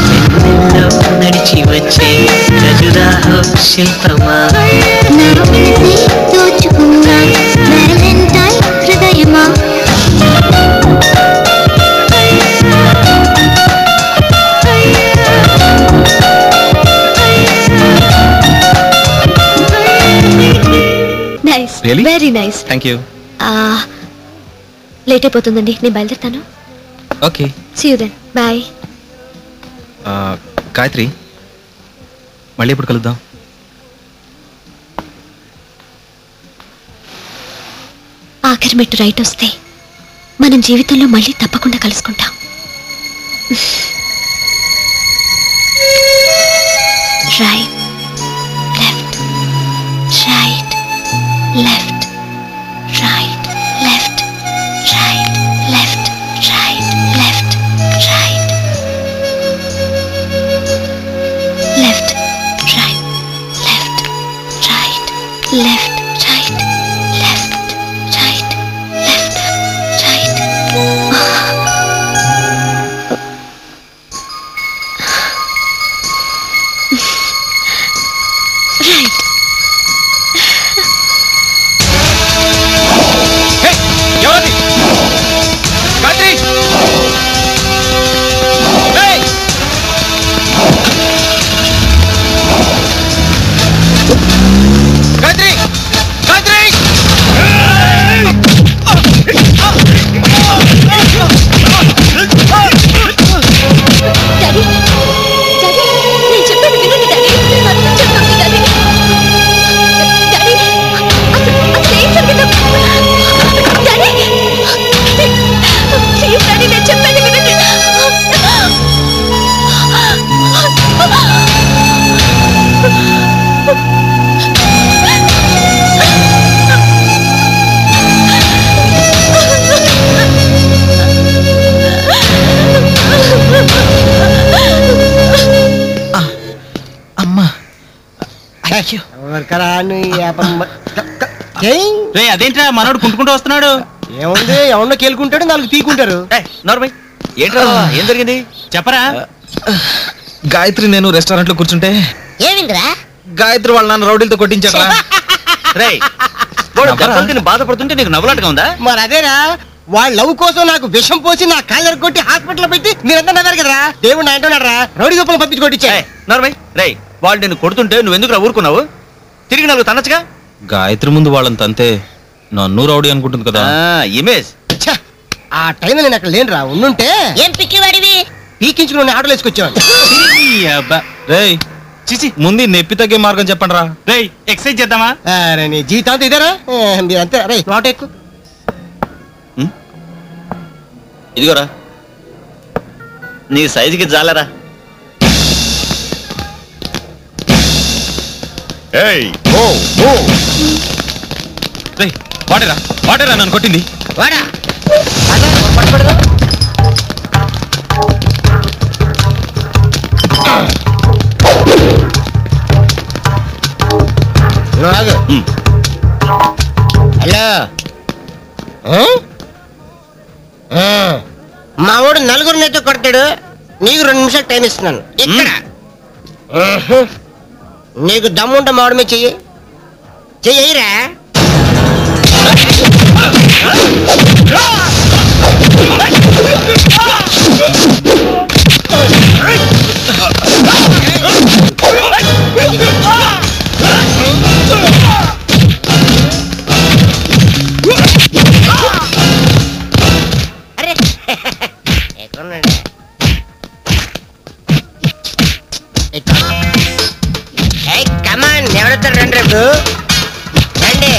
వెన్నెల్లో నడిచి వచ్చే ఖజురాహో శిల్పమా నా మనసే దోచుకున్నా వ్యాలంటైన్ హృదయమా nice Really? Very nice. Thank you. Late అయిపోతుందండి, నేను బయలుదేరుతాను. Okay. See you then. Bye. Gayatri, మళ్ళీ ఎప్పుడు కలుద్దాం? ఆఖరి మెట్టు రైట్ వస్తే మనం జీవితంలో మళ్ళీ తప్పకుండా కలుసుకుంటాం. Right, left, right, left, right, left, right, left, right, left, right, left, right, left, right, left, right, left, right, left, right. Right. ఎవరి గాయత్రి, గాయత్రి, గాయత్రి! డాడీ, డాడీ, నేను చెప్పేది వినండి డాడీ. అర్థం చేసుకోండి డాడీ. డాడీ, అసలు ఏం జరిగిందో డాడీ, ప్లీజ్ డాడీ, నేను చెప్పేది వినండి. అమ్మా, రే అదేంట్రా మనోడు కుంటుకుంటూ వస్తున్నాడు? ఏముంది, ఎవరినో కేలుకుంటాడు, నాలుగు పీకుంటారు. నార్మల్ ఏంట్రా, ఏం జరిగింది చెప్పరా? గాయత్రి నేను రెస్టారెంట్ లో కూర్చుంటే ఏమిందిరా? గాయత్రి వాళ్ళ నాన్న రౌడీలతో కొట్టించాడా? రేయ్, బాధపడుతుంటే నీకు నవ్వులాటగా ఉందా? మరి అదేరా, వాళ్ళ లవ్ కోసం నాకు విషం పోసి నా కాళ్ళ కొట్టి హాస్పిటల్ పెట్టి మీరంతా నవ్వారు కదరా. దేవుడు అంటున్నాడు రా, రౌడీ గొప్పలు పంపించి కొట్టించా. నార్మల్ రేయ్, వాళ్ళు నిన్ను కొడుతుంటే నువ్వెందుకు ఊరుకున్నావు? తిరిగి నలుగు తనచ్చుగా. గాయత్రి ముందు వాళ్ళని తంతే నన్ను రౌడీ అనుకుంటుంది కదా. ఇమేజ్ ఆ టైంలో నేను అక్కడ లేనురా, ఉండుంటే ఏం పిక్కివాడివి? పీకించుకుని ఆటోలు వేసుకొచ్చాను. రేయ్ చిచి, ముందు నొప్పి తగ్గే మార్గం చెప్పండి రా. రేయ్ ఎక్సైజ్ చేద్దామా? నీ జీవితాంతం ఇదేరా, మీరు అంతే రే. ఆటో ఎక్కు. ఇదిగోరా, నీ సైజుకి జాలరా. వాడేరా వాడేరా నన్ను కొట్టింది. వాడా హలో, మా వాడు నలుగురినైతే కొడతాడు, నీకు 2 నిమిషాలు టైం ఇస్తున్నాను. ఇక్కడ నీకు దమ్ముంటే మావాడి మీద చెయ్యి చెయ్యరా. కమాన్, ఎవడతారు? రండి రేపు రండి.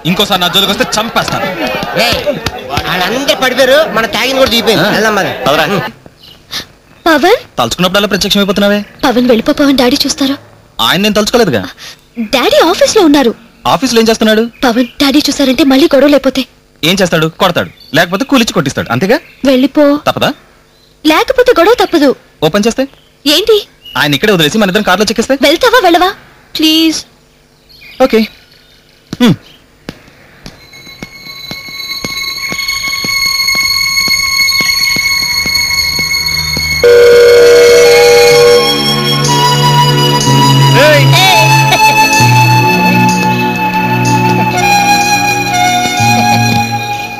ఇంకోసారి నా జోలికి వస్తే చంపేస్తాను. వాళ్ళందరూ పడిపోయారు, మన తాగిన కూడా దిగిపోయింది. వెళ్దాం మరి. పవన్ తలుచుకున్నప్పుడల్లా ప్రత్యక్షం అయిపోతున్నావే. పవన్ వెళ్ళిపో పవన్, డాడీ చూస్తారు. ఆయన నేను తలుచుకోలేదుగా. డాడీ ఆఫీస్ లో ఉన్నారు. ఆఫీస్ లో ఏం చేస్తున్నాడు? పవన్ డాడీ చూసారంటే మళ్ళీ గొడవ లేకపోతే ఏం చేస్తాడు? కొడతాడు, లేకపోతే కూలిచ్చి కొట్టిస్తాడు. అంతేగా. వెళ్ళిపో. తప్పదా? లేకపోతే గొడవ తప్పదు. ఓపెన్ చేస్తే ఏంటి? ఆయన ఇక్కడే వదిలేసి మన ఇద్దరం కార్లో చెక్కిస్తే వెళ్తావా వెళ్ళవా ప్లీజ్? ఓకే.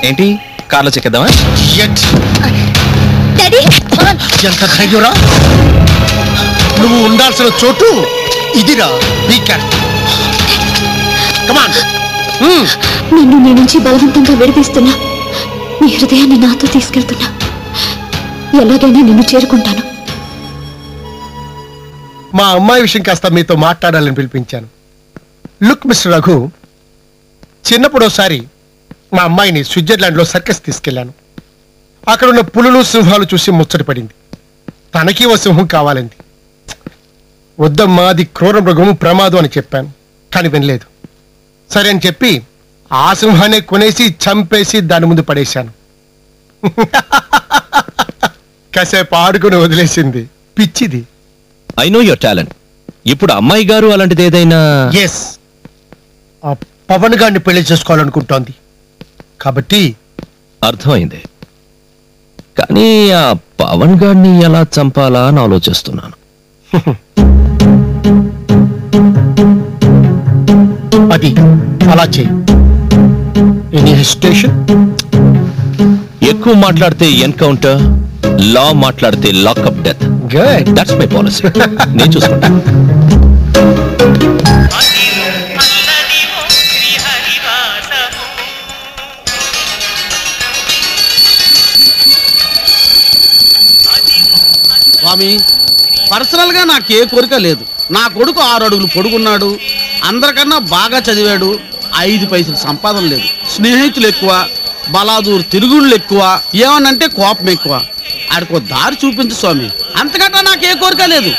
ఏంటి కార్లో చెక్కేద్దామా? డాడీ ఎంత ధైర్యరా! నువ్వు ఉండాల్సిన చోటు ఇదిరా. Be careful. Come on. నిన్ను నీ నుంచి బలవంతంగా విడిపిస్తున్నా, నీ హృదయాన్ని నాతో తీసుకెళ్తున్నా. ఎలాగైనా నిన్ను చేరుకుంటాను. మా అమ్మాయి విషయం కాస్త మీతో మాట్లాడాలని పిలిపించాను. లుక్ మిస్టర్ రఘు, చిన్నప్పుడు ఒకసారి మా అమ్మాయిని స్విట్జర్లాండ్ లో సర్కస్ తీసుకెళ్లాను. అక్కడ ఉన్న పులులు సింహాలు చూసి ముచ్చట పడింది. తనకి ఓ సింహం కావాలంది. వద్దమ్మా, అది క్రూర మృగము, ప్రమాదం అని చెప్పాను. కానీ వినలేదు. సరే అని చెప్పి ఆ సింహాన్ని కొనేసి చంపేసి దాని ముందు పడేశాను. కాసేపు ఆడుకుని వదిలేసింది. పిచ్చిది. I know your talent. ఇప్పుడు అమ్మాయి గారు అలాంటిది ఏదైనా? ఎస్, ఆ పవన్ గారిని పెళ్లి చేసుకోవాలనుకుంటోంది. కాబట్టి అర్థమైంది. కానీ ఆ పవన్ గారిని ఎలా చంపాలా అని ఆలోచిస్తున్నాను. అది అలా చెయ్యి. Any hesitation? ఎక్కువ మాట్లాడితే ఎన్కౌంటర్, లా మాట్లాడితే lockup death. That's my policy. నేను చూసుకుంటాను. స్వామి, పర్సనల్ గా నాకే కోరిక లేదు. నా కొడుకు 6 అడుగులు పొడుగున్నాడు, అందరికన్నా బాగా చదివాడు, 5 పైసలు సంపాదన లేదు, స్నేహితులు ఎక్కువ, బలాదూరు తిరుగుళ్ళు ఎక్కువ, ఏమనంటే కోపం ఎక్కువ. ఆడికో దారి చూపించు స్వామి, అంతకంటే నాకే కోరిక లేదు.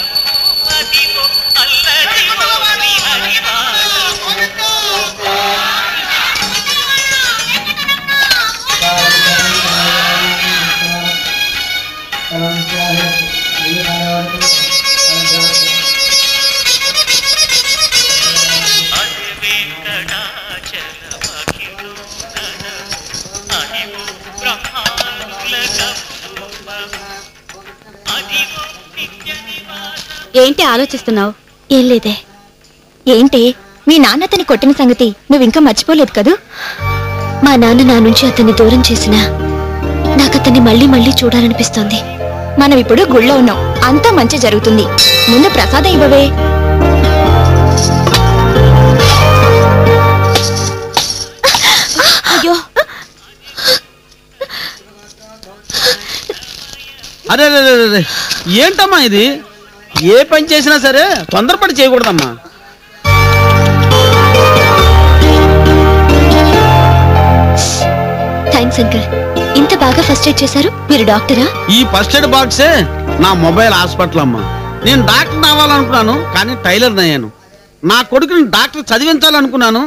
ఏంటి ఆలోచిస్తున్నావు? ఏం లేదే. ఏంటి, మీ నాన్న అతన్ని కొట్టిన సంగతి నువ్వింకా మర్చిపోలేదు కదూ? మా నాన్న నా నుంచి అతన్ని దూరం చేసినా నాకు అతన్ని మళ్ళీ మళ్ళీ చూడాలనిపిస్తోంది. మనం ఇప్పుడు గుళ్ళో ఉన్నాం, అంతా మంచి జరుగుతుంది. ముందు ప్రసాదం ఇవ్వవే. అయ్యో, అరే ఏంటమ్మా ఇది? ఏ పని చేసినా సరే తొందరపడి చేయకూడదమ్మా. Thanks uncle. ఇంత బాగా ఫస్ట్ ఎయిడ్ చేశారు. మీరు డాక్టరా? ఈ ఫస్ట్ ఎయిడ్ బాక్సే నా మొబైల్ హాస్పిటల్ అమ్మా. నేను డాక్టర్ అవ్వాలనుకున్నాను కానీ టైలర్ అయ్యాను. నా కొడుకుని డాక్టర్ చదివించాలనుకున్నాను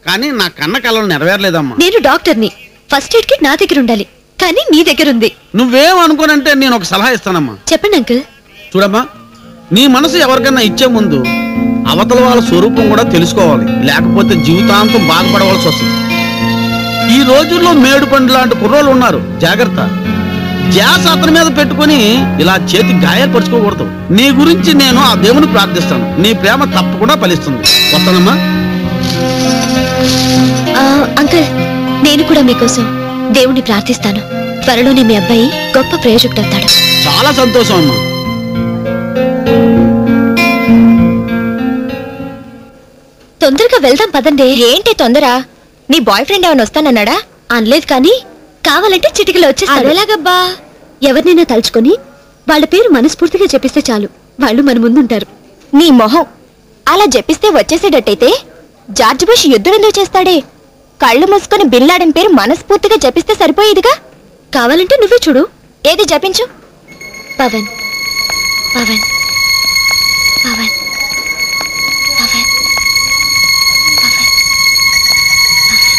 కానీ నా కన్న కళలు నెరవేరలేదమ్మా. నేను డాక్టర్ని. ఫస్ట్ ఎయిడ్ కిట్ నా దగ్గర ఉండాలి కానీ నీ దగ్గర ఉంది. నువ్వేం అనుకోనంటే నేను ఒక సలహా ఇస్తానమ్మా. చెప్పండి అంకుల్. చూడమ్మా, నీ మనసు ఎవరికన్నా ఇచ్చే ముందు అవతల వాళ్ళ స్వరూపం కూడా తెలుసుకోవాలి, లేకపోతే జీవితాంతం బాధపడవలసి వస్తుంది. ఈ రోజుల్లో మేడు పండు లాంటి కుర్రోళ్ళు ఉన్నారు, జాగ్రత్త. ధ్యాస అతని మీద పెట్టుకుని ఇలా చేతి గాయపరుచుకోకూడదు. నీ గురించి నేను ఆ దేవుని ప్రార్థిస్తాను. నీ ప్రేమ తప్పకుండా ఫలిస్తుంది. వస్తానమ్మా. అంకుల్, నేను కూడా మీకోసం దేవుణ్ణి ప్రార్థిస్తాను. త్వరలోనే మీ అబ్బాయి గొప్ప ప్రయోజకుడవుతాడు. చాలా సంతోషం అమ్మా. తొందరగా వెళ్దాం పదండి. ఏంటి తొందర? నీ బాయ్ ఫ్రెండ్ ఏమైనా వస్తానన్నాడా? అనలేదు కానీ కావాలంటే చిటికలో వచ్చేస్తాడు. ఎలాగబ్బా? ఎవరినైనా తలుచుకొని వాళ్ళ పేరు మనస్ఫూర్తిగా చెప్పిస్తే చాలు, వాళ్ళు మన ముందుంటారు. నీ మొహం అలా చెప్పిస్తే వచ్చేసేటట్టయితే జార్జ్ బుష్ యుద్ధం ఎందుకు చేస్తాడే? కళ్ళు మూసుకొని బిల్లాడని పేరు మనస్ఫూర్తిగా జపిస్తే సరిపోయేదిగా. కావాలంటే నువ్వే చూడు. ఏది జపించు. Pawan Pawan Pawan Pawan.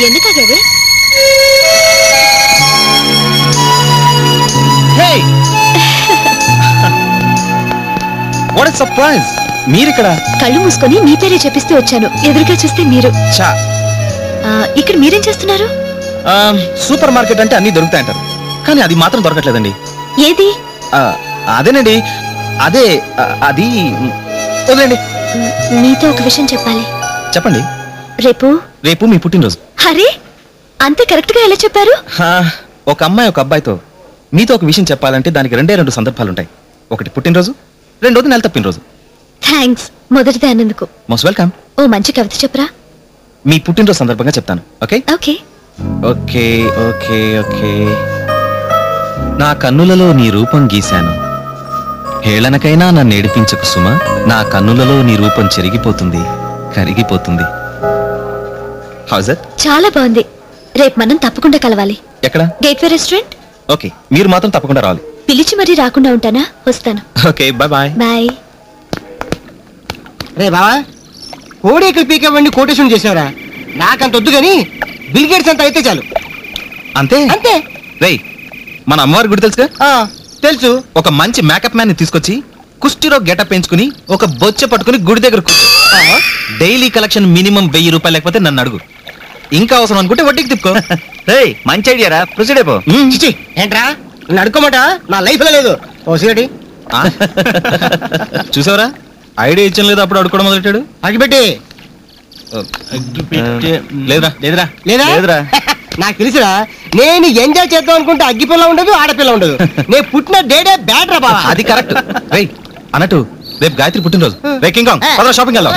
ఎందుకదే? Hey! What a surprise! మీరిక్కడ? కళ్ళు మూసుకొని మీ పేరే చెప్పిస్తూ వచ్చాను. ఎదురుగా చూస్తే మీరు. చా. ఇక్కడ మీరేం చేస్తున్నారు? సూపర్ మార్కెట్ అంటే అన్ని దొరుకుతాయంటారు, కానీ అది మాత్రం దొరకట్లేదండి. ఏది? అదేనండి, అదే అది. వదిలేండి. మీతో ఒక విషయం చెప్పాలి. చెప్పండి. రేపు మీ పుట్టినరోజు. అరే, అంత కరెక్ట్ గా ఎలా చెప్పారు? ఒక అమ్మాయి ఒక అబ్బాయితో మీతో ఒక విషయం చెప్పాలంటే దానికి రెండు సందర్భాలుంటాయి. ఒకటి పుట్టినరోజు, రెండోది నెల తప్పిన రోజు. థ్యాంక్స్ మొదటిది అన్నందుకు. Most welcome. ఓ మంచి కవిత చెప్పరా? మీ పుట్టినరోజు సందర్భంగా చెప్తాను. Okay okay okay okay okay. నా కన్నులలో నీ రూపం గీశాను, హేళనకైనా నన్ను ఏడిపించకు సుమ. నా కన్నులలో నీ రూపం చెరిగిపోతుంది, కరిగిపోతుంది. House it? చాలా బాగుంది. రేపు మనం తప్పకుండా కలవాలి. ఎక్కడ? Gateway restaurant. ఓకే, మీరు మాత్రం తప్పకుండా రావాలి. పిలిచి మరీ రాకుండా ఉంటానా? వస్తాను. Okay, bye bye. బాయ్. రే బావా, కోడి ఎక్కడ పీకవండి కోటేషన్ చేసావురా. నాకంత వద్దు కానీ బిల్ గేట్స్ అంత అయితే చాలు. అంతే అంతే. రేయ్, మన అమ్మవారి గుడి తెలుసుగా? తెలుసు. ఒక మంచి మేకప్ మ్యాన్ ని తీసుకొచ్చి కుష్టిలో గెటప్ పెంచుకుని ఒక బొచ్చ పట్టుకుని గుడి దగ్గర కూర్చో. డైలీ కలెక్షన్ మినిమం 1000 రూపాయలు, లేకపోతే నన్ను అడుగు. ఇంకా అవసరం అనుకుంటే వడ్డీకి తిప్పుకో. మంచి ఐడియారా, ప్రొసీడ్ అయిపో. ఏంట్రా నన్ను అడుకోమాట? నా లైఫ్ లో లేదు. ఓ సిగరెట్ చూసావరా, ఐడియా ఇచ్చం లేదు, అప్పుడు అడుకోవడం మొదలెట్టాడు. అగిపెట్టి లేదురా లేదురా లేదా? నాకు తెలుసురా, నేను ఎంజాయ్ చేద్దాం అనుకుంటే అగ్గిపిల్ల ఉండదు, ఆడపిల్ల ఉండదు. నేను పుట్టిన డేడే బ్యాడ్ రా బాబా. అది కరెక్ట్. రేయ్ అన్నట్టు రేపు గాయత్రి పుట్టినరోజు. రే కింగ్ కాంగ్, షాపింగ్ వెళ్దాం.